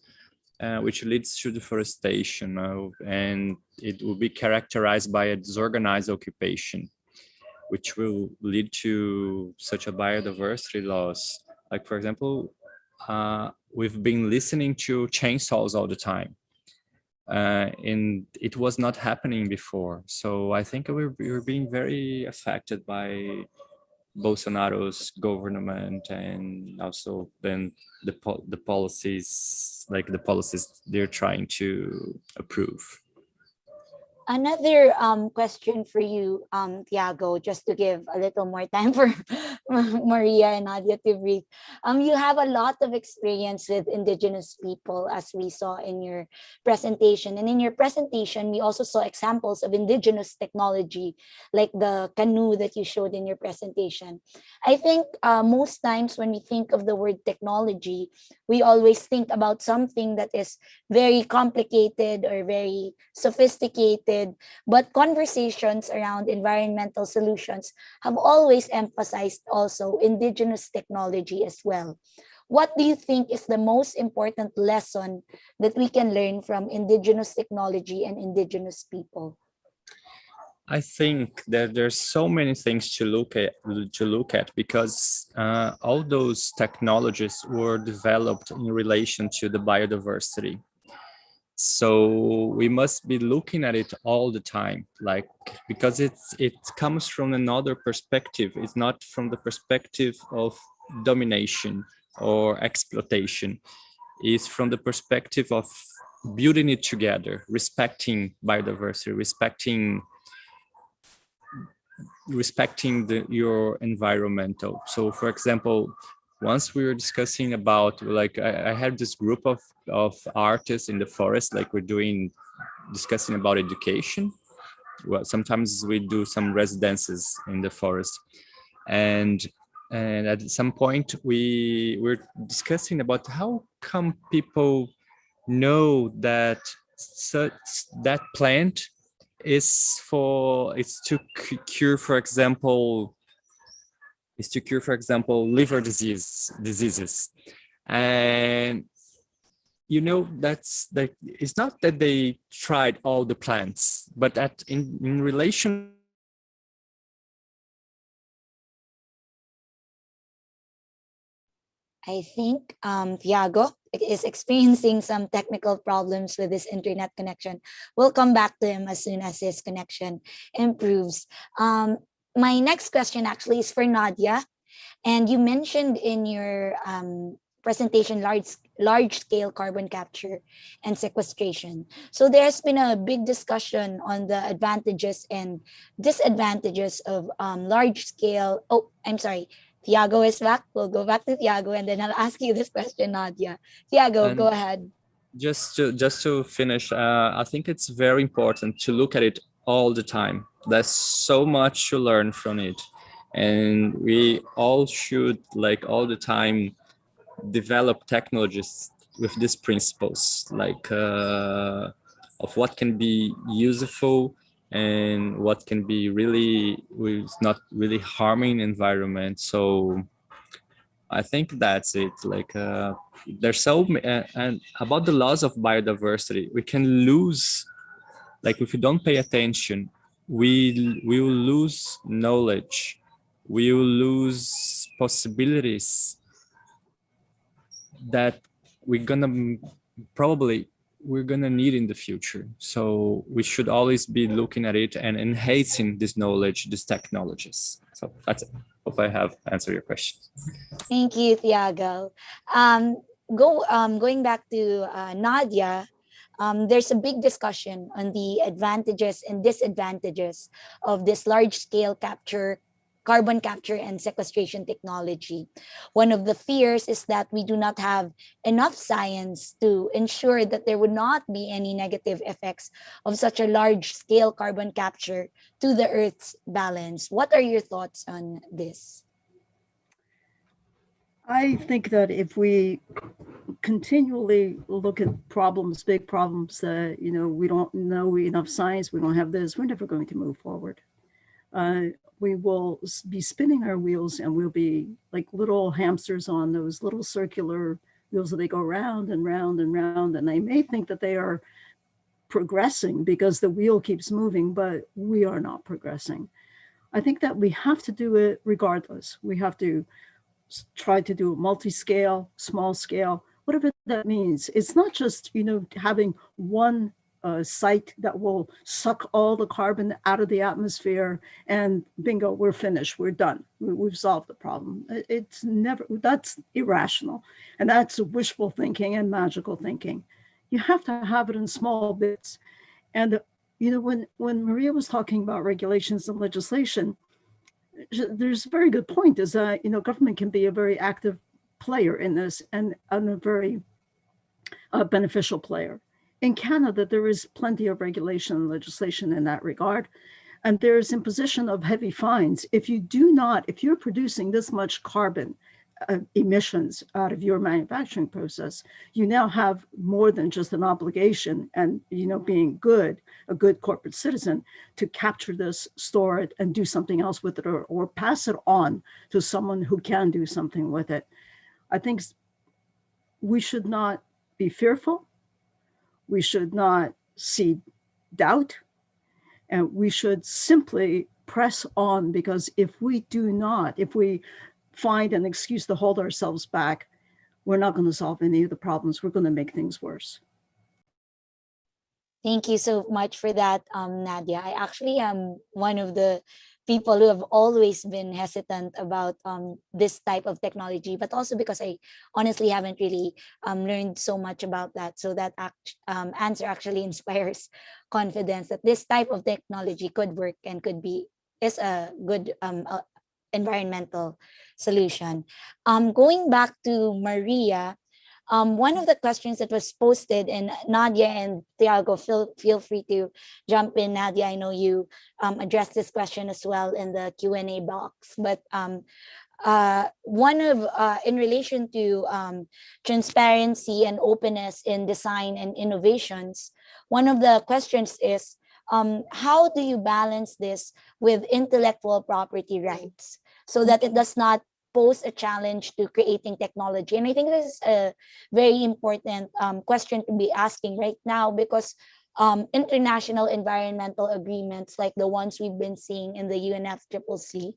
which leads to deforestation, and it will be characterized by a disorganized occupation, which will lead to such a biodiversity loss. Like, for example, we've been listening to chainsaws all the time, and it was not happening before. So I think we're being very affected by Bolsonaro's government, and also then the policies, like the policies they're trying to approve. Another question for you, Thiago, just to give a little more time for Maria and Nadia to breathe. You have a lot of experience with indigenous people, as we saw in your presentation. And in your presentation, we also saw examples of indigenous technology, like the canoe that you showed in your presentation. I think most times when we think of the word technology, we always think about something that is very complicated or very sophisticated. But conversations around environmental solutions have always emphasized also indigenous technology as well. What do you think is the most important lesson that we can learn from indigenous technology and indigenous people? I think that there's so many things to look at because all those technologies were developed in relation to the biodiversity. So we must be looking at it all the time, like, because it comes from another perspective. It's not from the perspective of domination or exploitation. It's from the perspective of building it together, respecting biodiversity, respecting your environmental. So, for example, once we were discussing about, like, I had this group of artists in the forest, like discussing about education. Well, sometimes we do some residences in the forest, and at some point we were discussing about how come people know that that plant is to cure, for example, liver diseases. And that's like, it's not that they tried all the plants, but in relation I think Thiago is experiencing some technical problems with his internet connection. We'll come back to him as soon as his connection improves. My next question actually is for Nadia. And you mentioned in your presentation large scale carbon capture and sequestration. So there's been a big discussion on the advantages and disadvantages of large scale. Oh, I'm sorry. Thiago is back. We'll go back to Thiago and then I'll ask you this question, Nadia. Thiago, And go ahead. just to finish, I think it's very important to look at it all the time. There's so much to learn from it, and we all should like all the time develop technologies with these principles, like of what can be useful and what can be really not really harming environment. So I think that's it. Like there's so and about the loss of biodiversity, we can lose. Like if we don't pay attention, we will lose knowledge. We will lose possibilities that we're gonna need in the future. So we should always be looking at it and enhancing this knowledge, these technologies. So that's it. Hope I have answered your question. Thank you, Thiago. Going back to Nadia, there's a big discussion on the advantages and disadvantages of this large-scale carbon capture and sequestration technology. One of the fears is that we do not have enough science to ensure that there would not be any negative effects of such a large-scale carbon capture to the Earth's balance. What are your thoughts on this? I think that if we continually look at problems, big problems that, we don't know enough science, we don't have this, we're never going to move forward. We will be spinning our wheels and we'll be like little hamsters on those little circular wheels that they go round and round and round. And they may think that they are progressing because the wheel keeps moving, but we are not progressing. I think that we have to do it regardless. We have to try to do multi-scale, small scale, whatever that means. It's not just, having one site that will suck all the carbon out of the atmosphere and bingo, we're finished, we're done, we've solved the problem. It's never, that's irrational. And that's wishful thinking and magical thinking. You have to have it in small bits. And, when Maria was talking about regulations and legislation, there's a very good point is that, government can be a very active player in this and a very beneficial player. In Canada, there is plenty of regulation and legislation in that regard. And there's imposition of heavy fines. If you're producing this much carbon emissions out of your manufacturing process, you now have more than just an obligation and, being a good corporate citizen to capture this, store it, and do something else with it or pass it on to someone who can do something with it. I think we should not be fearful. We should not see doubt, and we should simply press on, because if we find an excuse to hold ourselves back, we're not going to solve any of the problems. We're going to make things worse. Thank you so much for that, Nadia. I actually am one of the people who have always been hesitant about this type of technology, but also because I honestly haven't really learned so much about that. So that answer actually inspires confidence that this type of technology could work and is a good environmental solution. Going back to Maria, one of the questions that was posted, and Nadia and Thiago, feel free to jump in. Nadia, I know you addressed this question as well in the Q&A box, but in relation to transparency and openness in design and innovations, one of the questions is, how do you balance this with intellectual property rights so that it does not pose a challenge to creating technology? And I think this is a very important question to be asking right now, because international environmental agreements like the ones we've been seeing in the UNFCCC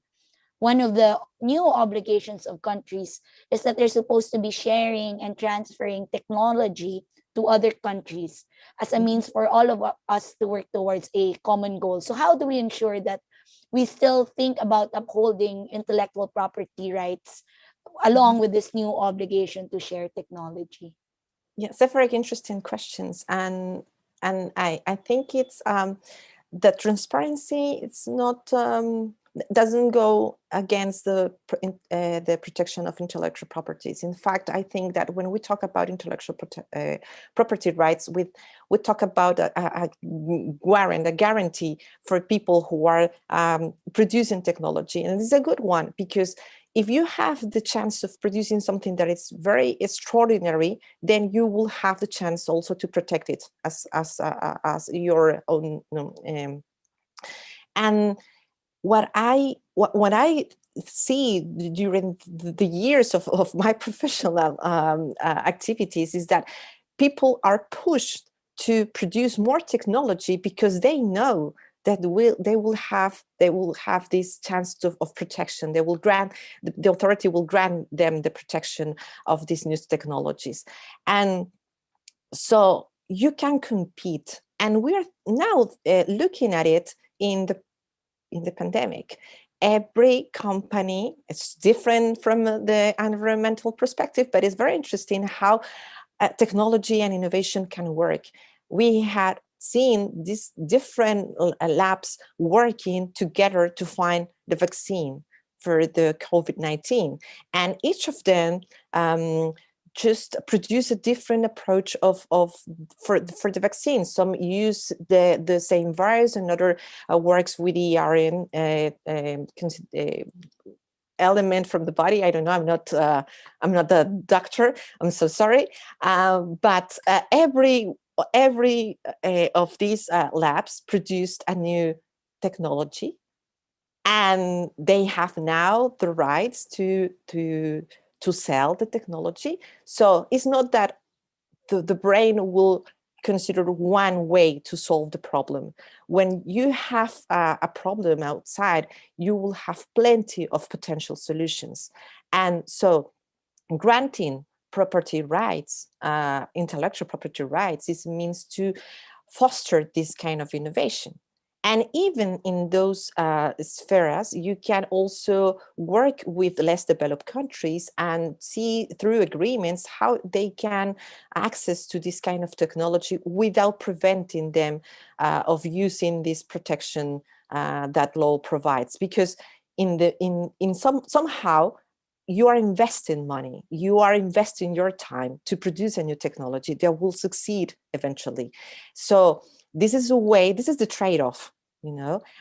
one of the new obligations of countries is that they're supposed to be sharing and transferring technology to other countries as a means for all of us to work towards a common goal. So how do we ensure that we still think about upholding intellectual property rights along with this new obligation to share technology? Yes, they're very interesting questions, and I think it's the transparency. It's not doesn't go against the protection of intellectual properties. In fact, I think that when we talk about intellectual property rights, we talk about a guarantee for people who are producing technology, and it's a good one, because if you have the chance of producing something that is very extraordinary, then you will have the chance also to protect it as your own. And what I see during the years of my professional activities is that people are pushed to produce more technology because they know that they will have this chance of protection. They will grant, the authority will grant them the protection of these new technologies, and so you can compete. And we are now looking at it in the pandemic. Every company, it's different from the environmental perspective, but it's very interesting how technology and innovation can work. We had seen these different labs working together to find the vaccine for the COVID-19, and each of them just produce a different approach for the vaccine. Some use the same virus, another works with the RNA element from the body. I don't know. I'm not the doctor. I'm so sorry. But every of these labs produced a new technology, and they have now the rights to sell the technology. So it's not that the brain will consider one way to solve the problem. When you have a problem outside, you will have plenty of potential solutions. And so granting property rights, intellectual property rights, is a means to foster this kind of innovation. And even in those spheres, you can also work with less developed countries and see through agreements how they can access to this kind of technology without preventing them of using this protection that law provides. Because somehow you are investing money, you are investing your time to produce a new technology that will succeed eventually. So this is the trade-off,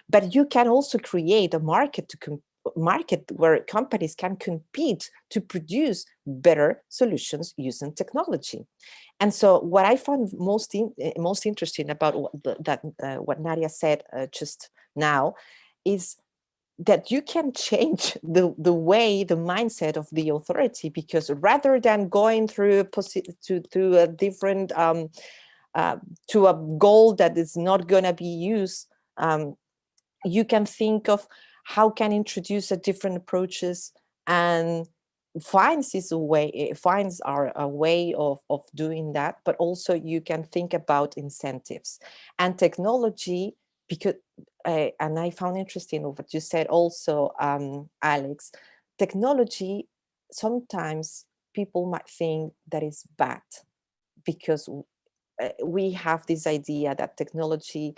but you can also create a market where companies can compete to produce better solutions using technology. And so what I found most interesting about what Nadia said just now is that you can change the mindset of the authority, because rather than going through to a different to a goal that is not going to be used, you can think of how can introduce a different approaches, and fines are a way of doing that. But also you can think about incentives and technology, because and I found interesting what you said also, Alex. Technology, sometimes people might think that is bad, because we have this idea that technology,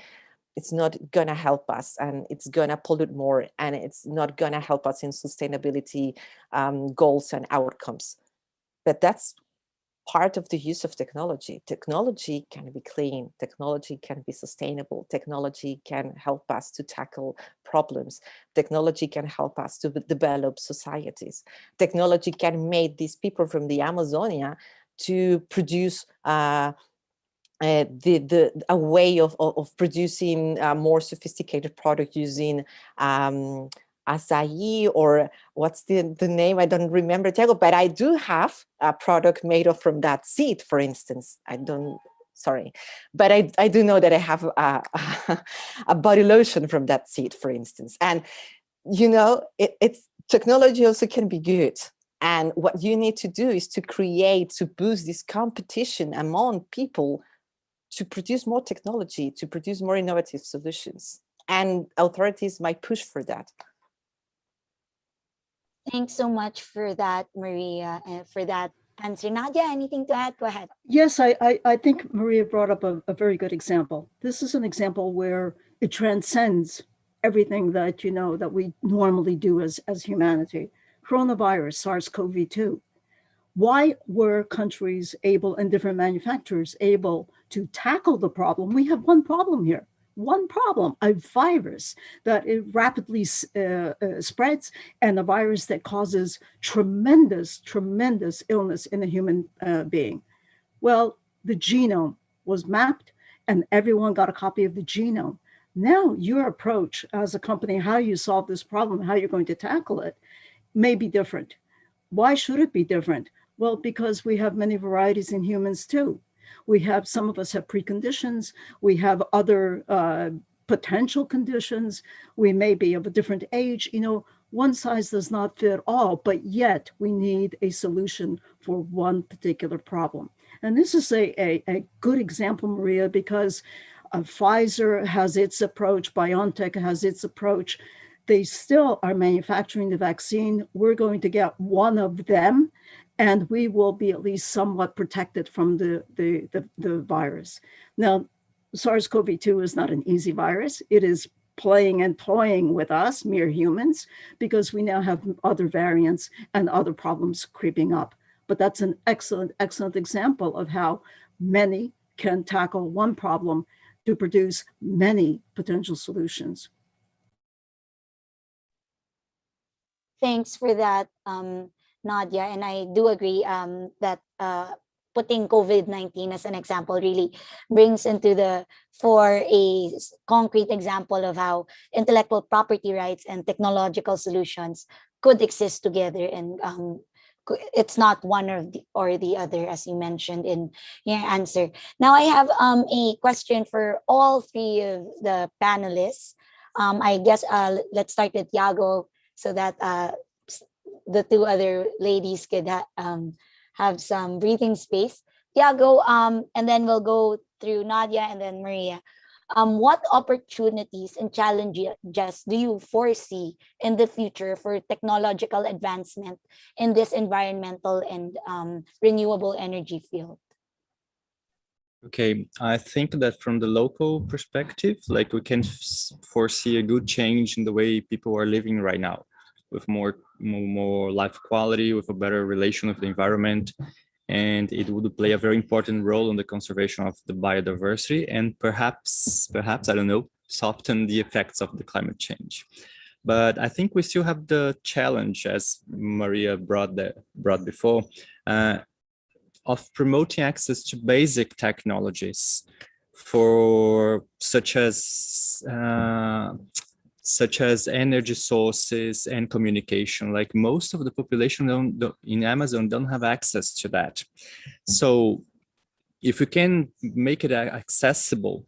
it's not going to help us, and it's going to pollute more, and it's not going to help us in sustainability goals and outcomes. But that's part of the use of technology. Technology can be clean, technology can be sustainable, technology can help us to tackle problems, technology can help us to develop societies, technology can make these people from the Amazonia to produce a way of producing a more sophisticated product using acai, or what's the name? I don't remember, Thiago, but I do have a product made from that seed, for instance. But I do know that I have a body lotion from that seed, for instance. And it's technology also can be good. And what you need to do is to boost this competition among people to produce more technology, to produce more innovative solutions. And authorities might push for that. Thanks so much for that, Maria, and for that answer. Nadia, anything to add? Go ahead. Yes, I think Maria brought up a very good example. This is an example where it transcends everything that that we normally do as humanity. Coronavirus, SARS-CoV-2. Why were countries able and different manufacturers able to tackle the problem? We have one problem here. One problem, a virus that it rapidly spreads, and a virus that causes tremendous illness in a human being. Well, the genome was mapped and everyone got a copy of the genome. Now your approach as a company, how you solve this problem, how you're going to tackle it may be different. Why should it be different? Well, because we have many varieties in humans too. Some of us have preconditions. We have other potential conditions. We may be of a different age. One size does not fit all, but yet we need a solution for one particular problem. And this is a good example, Maria, because Pfizer has its approach, BioNTech has its approach. They still are manufacturing the vaccine. We're going to get one of them, and we will be at least somewhat protected from the virus. Now, SARS-CoV-2 is not an easy virus. It is playing and toying with us, mere humans, because we now have other variants and other problems creeping up. But that's an excellent example of how many can tackle one problem to produce many potential solutions. Thanks for that, Nadia. And I do agree that putting COVID-19 as an example really brings into for a concrete example of how intellectual property rights and technological solutions could exist together, and it's not one or the other, as you mentioned in your answer. Now I have a question for all three of the panelists. I guess let's start with Thiago, so that the two other ladies could have some breathing space. Thiago, and then we'll go through Nadia and then Maria. What opportunities and challenges do you foresee in the future for technological advancement in this environmental and renewable energy field? Okay, I think that from the local perspective, like we can foresee a good change in the way people are living right now, with more life quality, with a better relation with the environment, and it would play a very important role in the conservation of the biodiversity, and perhaps I don't know, soften the effects of the climate change. But I think we still have the challenge, as Maria brought before, of promoting access to basic technologies for such as energy sources and communication. Like most of the population in Amazon don't have access to that. So if we can make it accessible,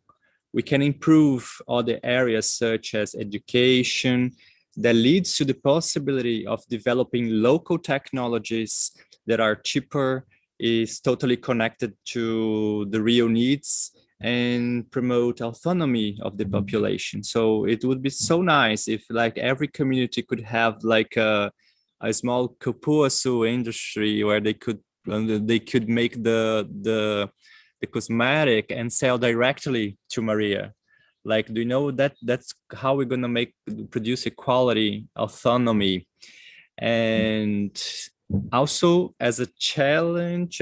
we can improve other areas such as education that leads to the possibility of developing local technologies that are cheaper, is totally connected to the real needs, and promote autonomy of the population. So it would be so nice if like every community could have like a small cupuaçu industry where they could make the cosmetic and sell directly to Maria. Like, do you know that's how we're gonna produce equality, autonomy? And also as a challenge,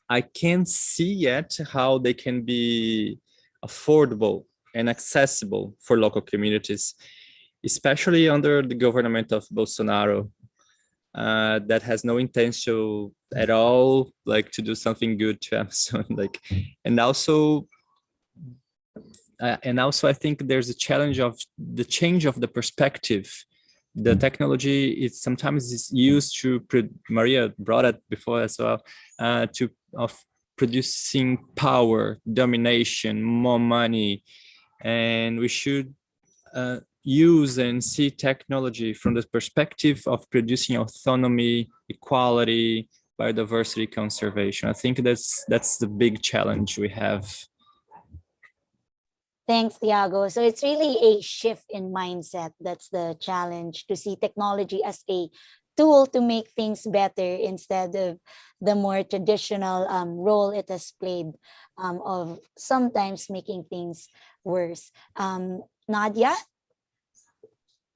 I can't see yet how they can be affordable and accessible for local communities, especially under the government of Bolsonaro, that has no intention at all, like, to do something good to Amazon. And also I think there's a challenge of the change of the perspective. The technology is sometimes used to, Maria brought it before as well, of producing power, domination, more money, and we should use and see technology from the perspective of producing autonomy, equality, biodiversity conservation. I think that's the big challenge we have. Thanks, Thiago. So it's really a shift in mindset. That's the challenge, to see technology as a tool to make things better instead of the more traditional role it has played of sometimes making things worse. Nadia,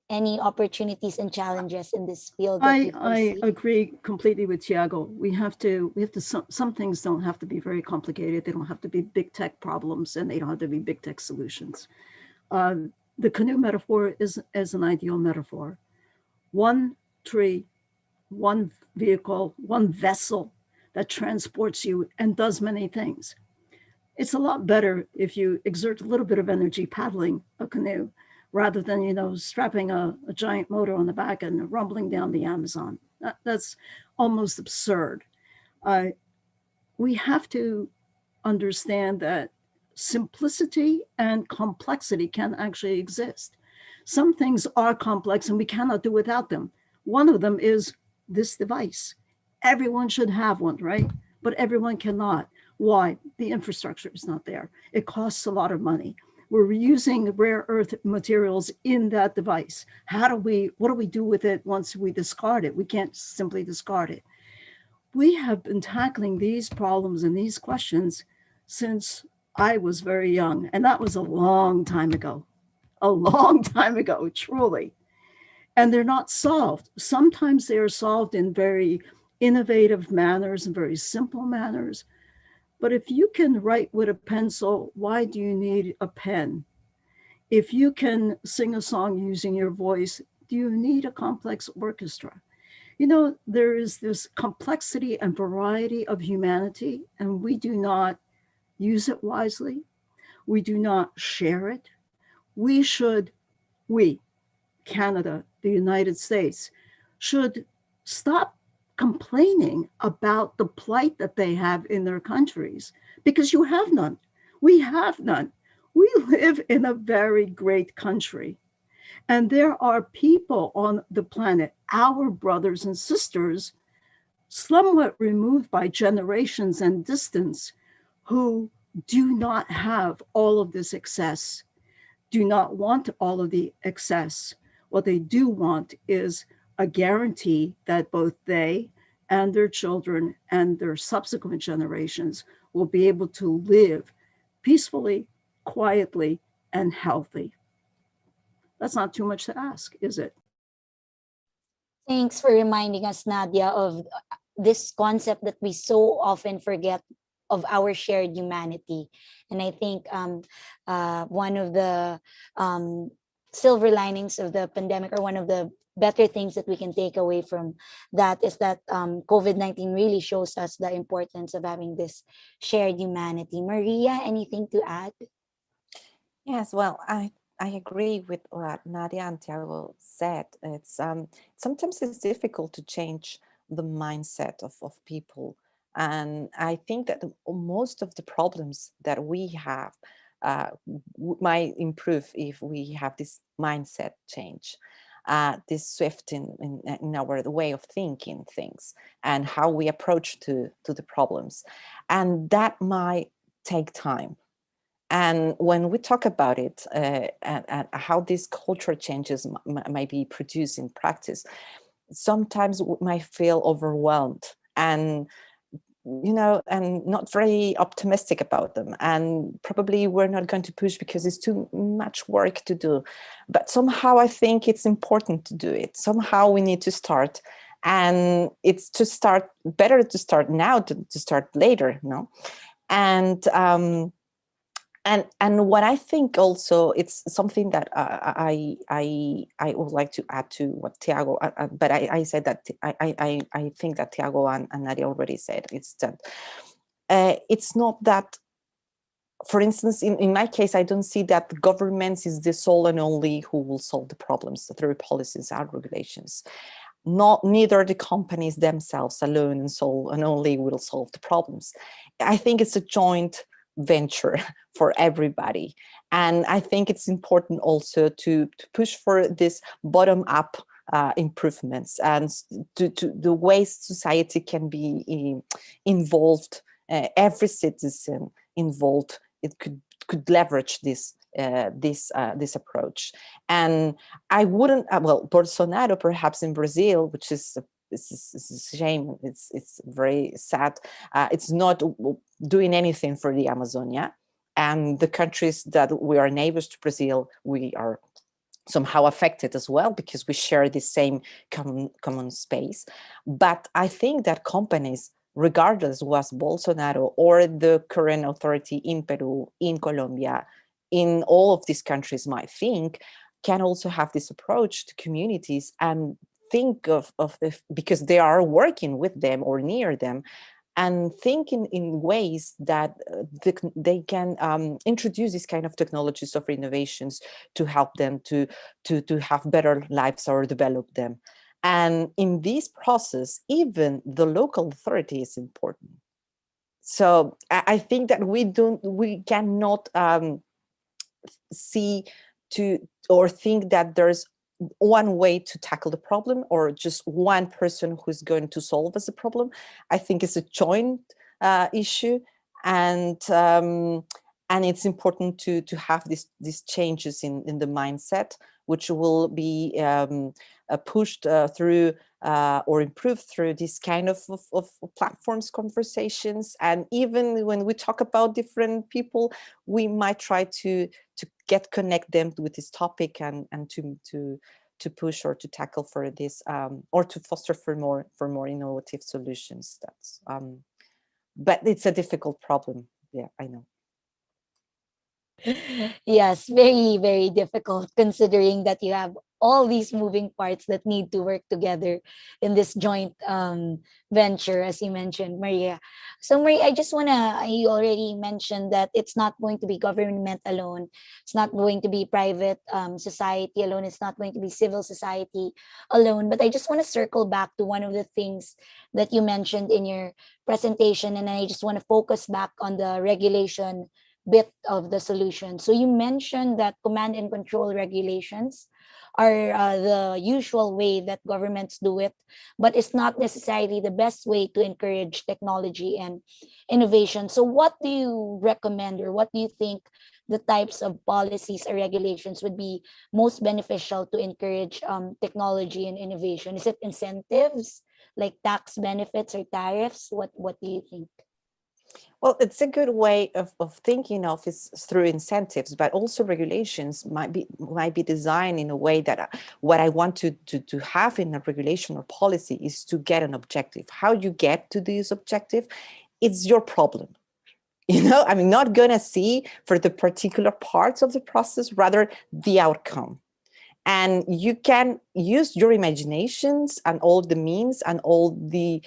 any opportunities and challenges in this field that you I foresee? agree completely with Thiago. We have to, some things don't have to be very complicated. They don't have to be big tech problems, and they don't have to be big tech solutions. The canoe metaphor is an ideal metaphor. One tree, one vehicle, one vessel that transports you and does many things. It's a lot better if you exert a little bit of energy paddling a canoe rather than, you know, strapping a giant motor on the back and rumbling down the Amazon. That's almost absurd. We have to understand that simplicity and complexity can actually exist. Some things are complex and we cannot do without them. One of them is this device. Everyone should have one, right? But everyone cannot. Why? The infrastructure is not there. It costs a lot of money. We're using rare earth materials in that device. What do we do with it once we discard it? We can't simply discard it. We have been tackling these problems and these questions since I was very young, and that was a long time ago, truly. And they're not solved. Sometimes they are solved in very innovative manners and very simple manners. But if you can write with a pencil, why do you need a pen? If you can sing a song using your voice, do you need a complex orchestra? You know, there is this complexity and variety of humanity, and we do not use it wisely. We do not share it. We, Canada, the United States, should stop complaining about the plight that they have in their countries, because you have none. We have none. We live in a very great country. And there are people on the planet, our brothers and sisters, somewhat removed by generations and distance, who do not have all of this excess, do not want all of the excess. What they do want is a guarantee that both they and their children and their subsequent generations will be able to live peacefully, quietly, and healthy. That's not too much to ask, is it? Thanks for reminding us, Nadia, of this concept that we so often forget, of our shared humanity. And I think one of the silver linings of the pandemic, or one of the better things that we can take away from that, is that COVID-19 really shows us the importance of having this shared humanity. Maria, anything to add? Yes, well, I agree with what Nadia and Thiago said. It's sometimes it's difficult to change the mindset of people. And I think that most of the problems that we have might improve if we have this mindset change, this shift in our way of thinking things and how we approach to the problems. And that might take time. And when we talk about it and how these culture changes might be produced in practice, sometimes we might feel overwhelmed and, you know, and not very optimistic about them. And probably we're not going to push because it's too much work to do. But somehow I think it's important to do it. Somehow we need to start. And it's to start, better to start now to start later, no? And what I think also, it's something that I would like to add to what Thiago, but I said that I think that Thiago and Nadia already said, it's that it's not that, for instance, in my case, I don't see that the governments is the sole and only who will solve the problems through policies and regulations. Neither the companies themselves alone and sole and only will solve the problems. I think it's a joint venture for everybody. And I think it's important also to push for this bottom-up improvements and to the ways society can be involved, every citizen involved. It could leverage this approach. And I wouldn't, well, Bolsonaro perhaps in Brazil, which is it's a shame, it's very sad, it's not doing anything for the Amazonia. And the countries that we are neighbors to Brazil, we are somehow affected as well because we share the same common space. But I think that companies, regardless was Bolsonaro or the current authority in Peru, in Colombia, in all of these countries might think, can also have this approach to communities and think of because they are working with them or near them, and think in ways that they can introduce these kind of technologies of innovations to help them to have better lives or develop them. And in this process, even the local authority is important. So I think that we cannot see or think that there's one way to tackle the problem or just one person who's going to solve as a problem. I think it's a joint issue, and it's important to have these changes in the mindset, which will be pushed through or improved through this kind of platforms, conversations. And even when we talk about different people, we might try to connect them with this topic and to push or to tackle for this or to foster for more innovative solutions. That's but it's a difficult problem. Yeah, I know. Yes, very, very difficult considering that you have all these moving parts that need to work together in this joint venture, as you mentioned, Maria. So, Maria, you already mentioned that it's not going to be government alone. It's not going to be private society alone. It's not going to be civil society alone. But I just want to circle back to one of the things that you mentioned in your presentation. And I just want to focus back on the regulation bit of the solution. So you mentioned that command and control regulations are the usual way that governments do it, but it's not necessarily the best way to encourage technology and innovation. So what do you recommend, or what do you think the types of policies or regulations would be most beneficial to encourage technology and innovation? Is it incentives like tax benefits or tariffs? What do you think? Well, it's a good way of thinking of is through incentives, but also regulations might be designed in a way that what I want to have in a regulation or policy is to get an objective. How you get to this objective, it's your problem. I'm not going to see for the particular parts of the process, rather the outcome. And you can use your imaginations and all the means and all the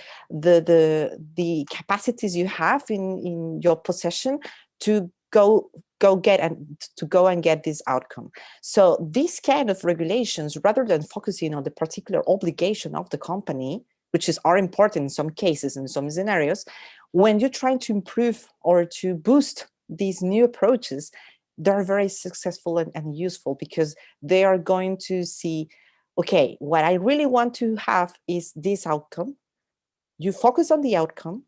capacities you have in your possession to go and get this outcome. So these kind of regulations, rather than focusing on the particular obligation of the company, which are important in some cases, in some scenarios, when you're trying to improve or to boost these new approaches, they're very successful and useful, because they are going to see, okay, what I really want to have is this outcome. You focus on the outcome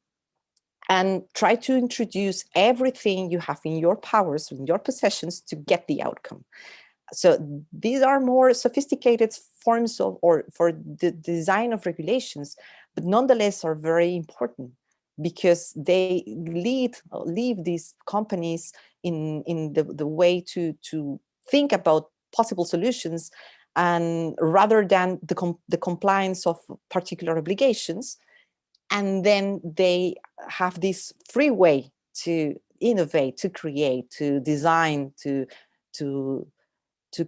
and try to introduce everything you have in your powers, in your possessions, to get the outcome. So these are more sophisticated forms of, or for the design of regulations, but nonetheless are very important, because they leave these companies in the way to think about possible solutions, and rather than the compliance of particular obligations. And then they have this free way to innovate, to create, to design, to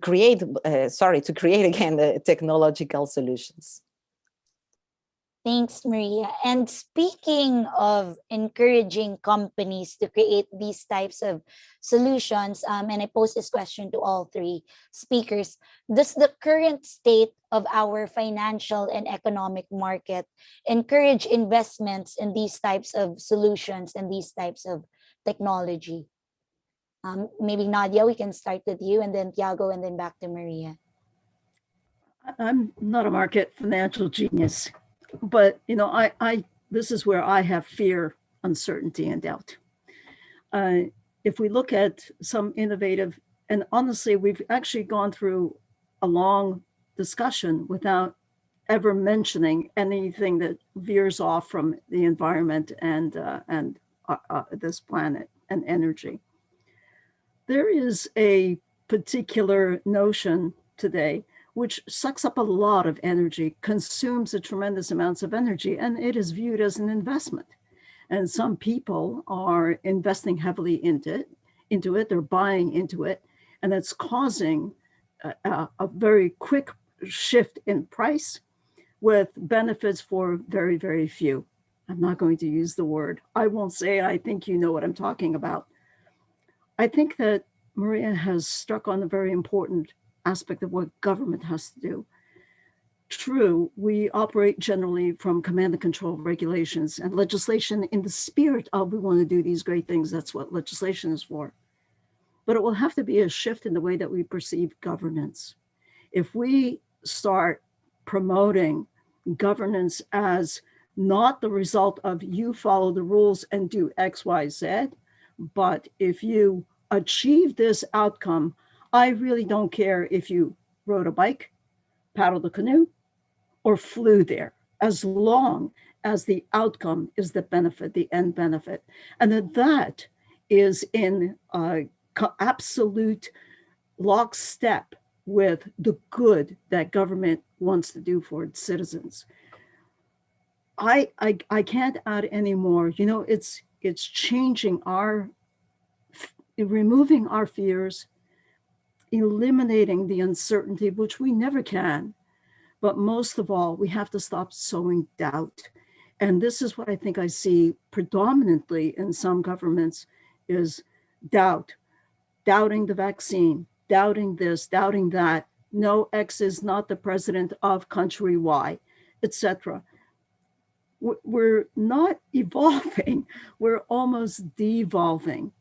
create again the technological solutions. Thanks, Maria. And speaking of encouraging companies to create these types of solutions, and I pose this question to all three speakers, does the current state of our financial and economic market encourage investments in these types of solutions and these types of technology? Maybe Nadia, we can start with you, and then Thiago, and then back to Maria. I'm not a market financial genius, but this is where I have fear, uncertainty, and doubt. If we look at some innovative, and honestly, we've actually gone through a long discussion without ever mentioning anything that veers off from the environment and this planet and energy. There is a particular notion today which sucks up a lot of energy, consumes a tremendous amounts of energy, and it is viewed as an investment. And some people are investing heavily into it, they're buying into it, and it's causing a very quick shift in price with benefits for very, very few. I'm not going to use the word. I won't say it. I think you know what I'm talking about. I think that Maria has struck on a very important aspect of what government has to do. True, we operate generally from command and control regulations and legislation in the spirit of we want to do these great things. That's what legislation is for. But it will have to be a shift in the way that we perceive governance. If we start promoting governance as not the result of you follow the rules and do X, Y, Z, but if you achieve this outcome, I really don't care if you rode a bike, paddled a canoe, or flew there, as long as the outcome is the benefit, the end benefit. And that is in absolute lockstep with the good that government wants to do for its citizens. I can't add any more. It's changing removing our fears, eliminating the uncertainty, which we never can. But most of all, we have to stop sowing doubt. And this is what I think I see predominantly in some governments is doubt, doubting the vaccine, doubting this, doubting that. No, X is not the president of country Y, etc. We're not evolving, we're almost devolving.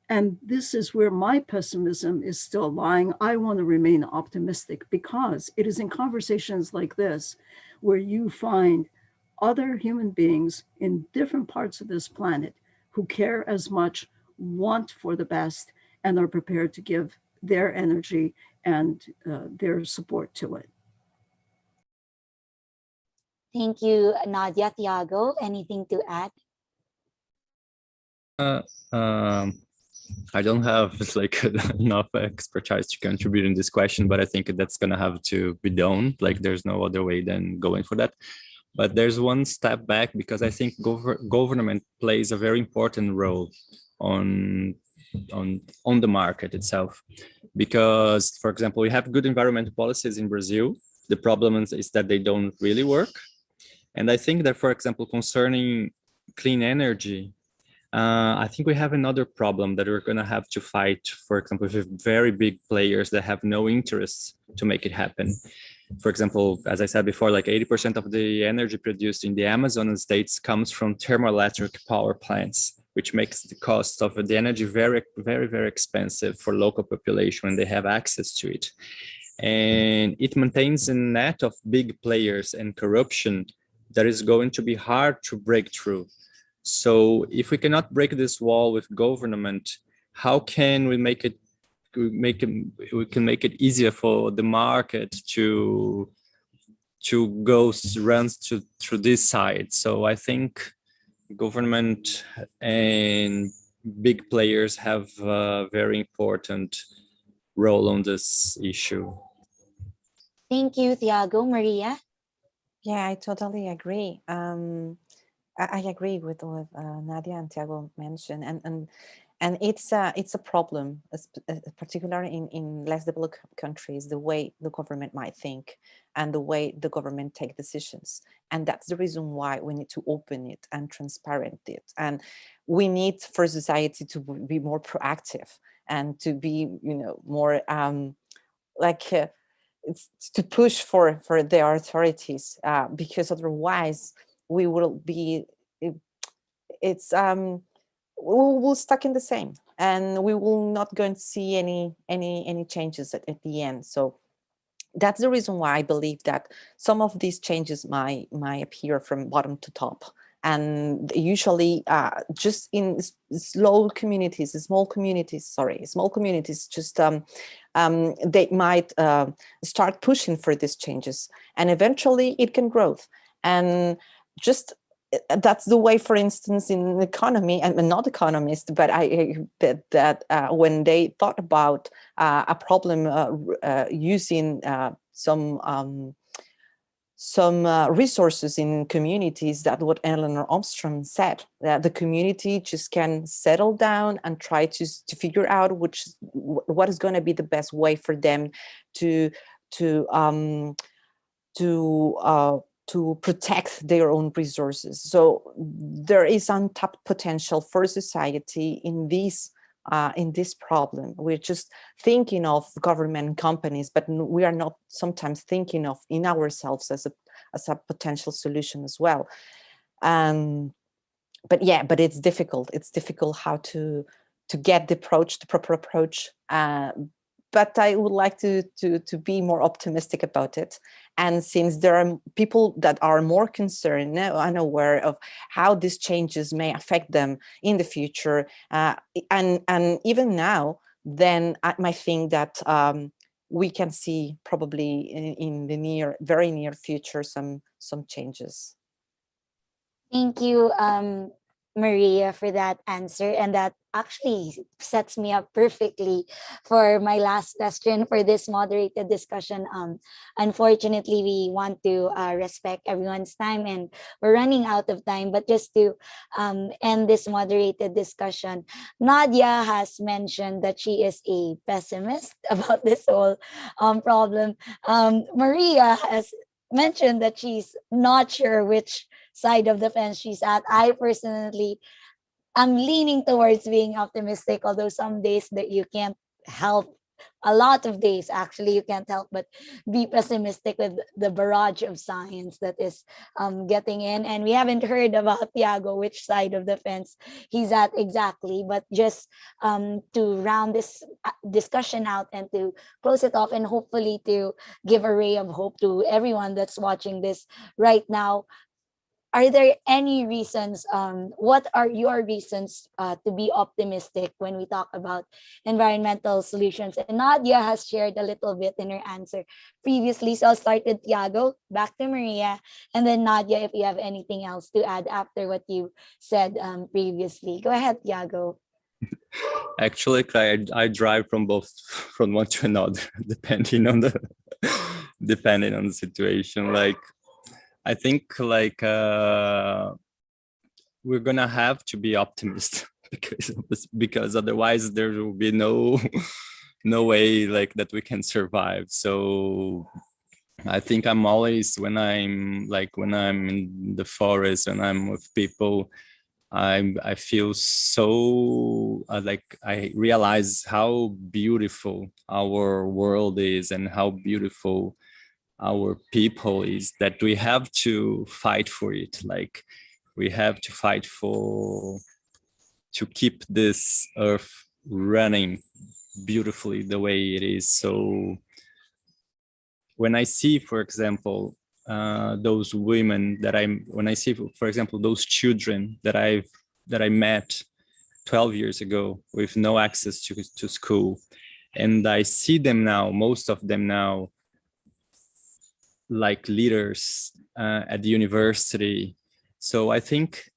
And this is where my pessimism is still lying. I want to remain optimistic because it is in conversations like this where you find other human beings in different parts of this planet who care as much, want for the best, and are prepared to give their energy and their support to it. Thank you, Nadia. Thiago, anything to add? I don't have enough expertise to contribute in this question, but I think that's gonna have to be done. There's no other way than going for that. But there's one step back because I think government plays a very important role on the market itself. Because, for example, we have good environmental policies in Brazil. The problem is that they don't really work. And I think that, for example, concerning clean energy, I think we have another problem that we're going to have to fight, for example, with very big players that have no interest to make it happen. For example, as I said before, 80% of the energy produced in the Amazon states comes from thermoelectric power plants, which makes the cost of the energy very, very, very expensive for local population when they have access to it. And it maintains a net of big players and corruption that is going to be hard to break through. So if we cannot break this wall with government, how can we make it easier for the market to run through this side? So I think government and big players have a very important role on this issue. Thank you, Thiago. Maria? Yeah, I totally agree. I agree with what Nadia and Thiago mentioned, and it's a problem, particularly in less developed countries, the way the government might think and the way the government take decisions, and that's the reason why we need to open it and transparent it, and we need for society to be more proactive and to be, more it's to push for the authorities, because otherwise we will be we'll stuck in the same, and we will not going to see any changes at the end. So that's the reason why I believe that some of these changes might appear from bottom to top, and usually just in small communities, just they might start pushing for these changes, and eventually it can grow. And just that's the way, for instance, in economy, and I'm not economist, but that when they thought about a problem using some resources in communities, that what Eleanor Armstrong said, that the community just can settle down and try to figure out what is going to be the best way for them to protect their own resources. So there is untapped potential for society in this problem. We're just thinking of government companies, but we are not sometimes thinking of in ourselves as a potential solution as well. But it's difficult. It's difficult how to get the proper approach. But I would like to be more optimistic about it. And since there are people that are more concerned and aware of how these changes may affect them in the future, and even now, then I might think that we can see probably in the very near future some changes. Thank you, Maria, for that answer. And that actually sets me up perfectly for my last question for this moderated discussion. Unfortunately, we want to respect everyone's time, and we're running out of time. But just to end this moderated discussion, Nadia has mentioned that she is a pessimist about this whole problem. Maria has mentioned that she's not sure which side of the fence she's at. I personally am leaning towards being optimistic, although some days that you can't help, a lot of days actually, you can't help but be pessimistic with the barrage of science that is getting in. And we haven't heard about Thiago, which side of the fence he's at exactly. But just to round this discussion out and to close it off, and hopefully to give a ray of hope to everyone that's watching this right now, are there any reasons, what are your reasons to be optimistic when we talk about environmental solutions? And Nadia has shared a little bit in her answer previously. So I'll start with Thiago, back to Maria, and then Nadia, if you have anything else to add after what you said previously. Go ahead, Thiago. Actually, I drive from one to another, depending on the situation. Like, I think we're gonna have to be optimistic because otherwise there will be no way like that we can survive. So I think I'm always, when I'm in the forest, when I'm with people, I feel so I realize how beautiful our world is and how beautiful our people is, that we have to fight for it. Like, we have to fight to keep this earth running beautifully the way it is. So when I see, for example, those women when I see, for example, those children that I met 12 years ago with no access to school, and I see them now, most of them now, like leaders at the university. So I think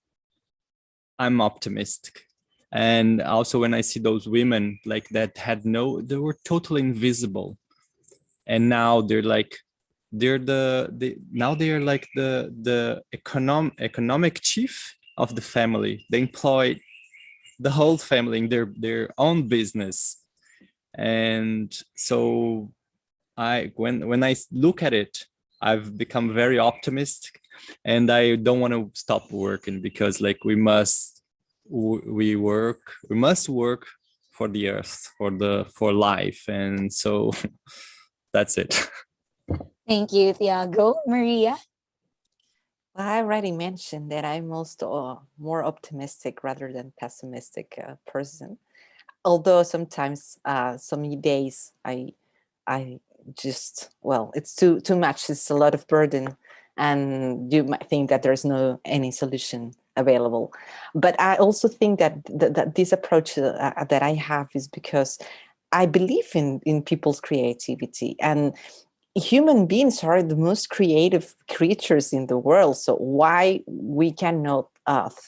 I'm optimistic. And also when I see those women like that they were totally invisible, and now they're like the economic chief of the family. They employ the whole family in their own business. And so when I look at it, I've become very optimistic, and I don't want to stop working, because like we must work for the earth, for life. And so that's it. Thank you, Thiago. Maria? I already mentioned that I'm most more optimistic rather than pessimistic person. Although sometimes some days I just, well, it's too much. It's a lot of burden, and you might think that there's no any solution available. But I also think that that this approach that I have is because I believe in people's creativity, and human beings are the most creative creatures in the world. So why we cannot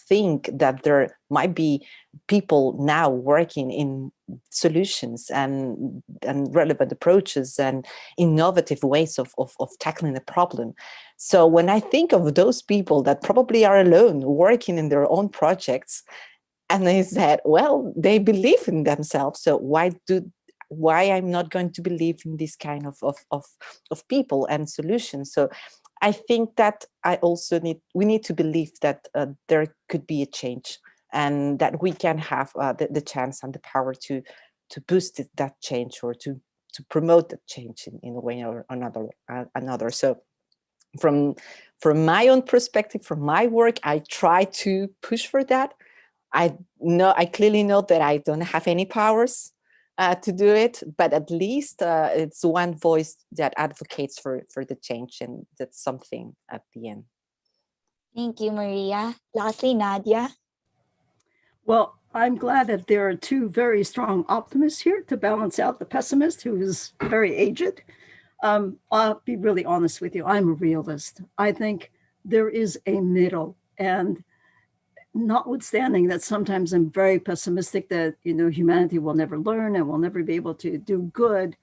think that there might be people now working in solutions and relevant approaches and innovative ways of tackling the problem. So when I think of those people that probably are alone working in their own projects, and they said, well, they believe in themselves, so why I'm not going to believe in this kind of people and solutions. So I think that we need to believe that there could be a change, and that we can have the chance and the power to boost that change, or to promote that change in a way or another. So from my own perspective, from my work, I try to push for that. I clearly know that I don't have any powers to do it, but at least it's one voice that advocates for the change, and that's something at the end. Thank you, Maria. Lastly, Nadia. Well, I'm glad that there are two very strong optimists here to balance out the pessimist who is very aged. I'll be really honest with you. I'm a realist. I think there is a middle, and notwithstanding that sometimes I'm very pessimistic that, humanity will never learn and will never be able to do good,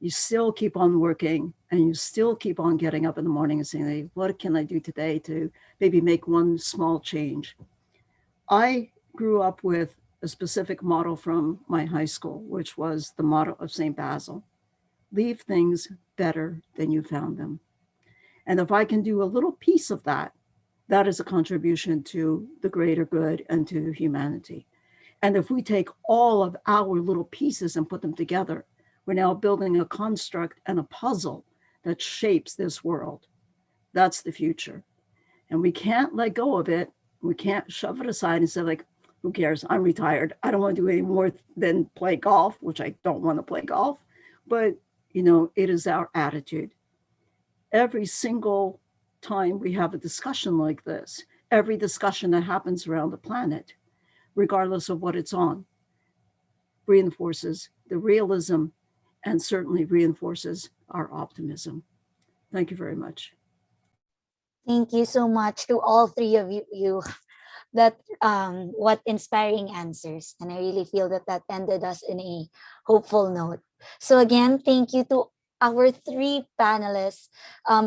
you still keep on working, and you still keep on getting up in the morning and saying, hey, what can I do today to maybe make one small change? I grew up with a specific motto from my high school, which was the motto of St. Basil: leave things better than you found them. And if I can do a little piece of that, that is a contribution to the greater good and to humanity. And if we take all of our little pieces and put them together, we're now building a construct and a puzzle that shapes this world. That's the future. And we can't let go of it. We can't shove it aside and say, like, who cares? I'm retired. I don't want to do any more than play golf, which I don't want to play golf. But, it is our attitude. Every single time we have a discussion like this, every discussion that happens around the planet, regardless of what it's on, reinforces the realism and certainly reinforces our optimism. Thank you very much. Thank you so much to all three of you. That what inspiring answers, and I really feel that ended us in a hopeful note. So again, thank you to our three panelists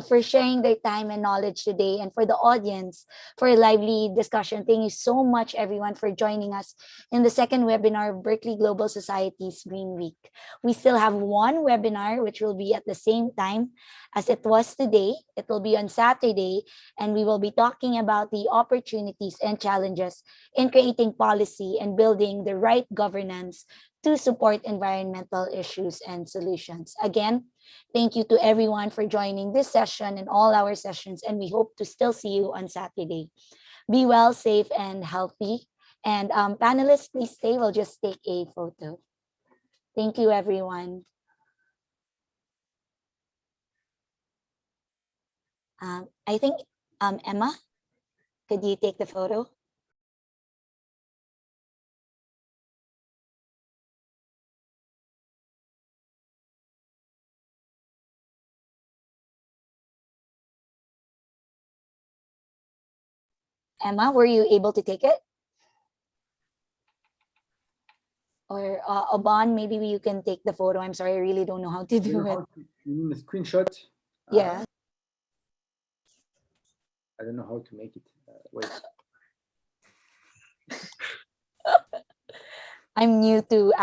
for sharing their time and knowledge today, and for the audience for a lively discussion. Thank you so much, everyone, for joining us in the second webinar of Berkeley Global Society's Green Week. We still have one webinar which will be at the same time as it was today. It will be on Saturday, and we will be talking about the opportunities and challenges in creating policy and building the right governance to support environmental issues and solutions. Again, thank you to everyone for joining this session and all our sessions, and we hope to still see you on Saturday. Be well, safe, and healthy. And panelists, please stay. We'll just take a photo. Thank you, everyone. I think, Emma, could you take the photo? Emma, were you able to take it? Or Oban, maybe you can take the photo. I'm sorry, I really don't know how to do it. You mean a screenshot? Yeah. I don't know how to make it. Wait. I'm new to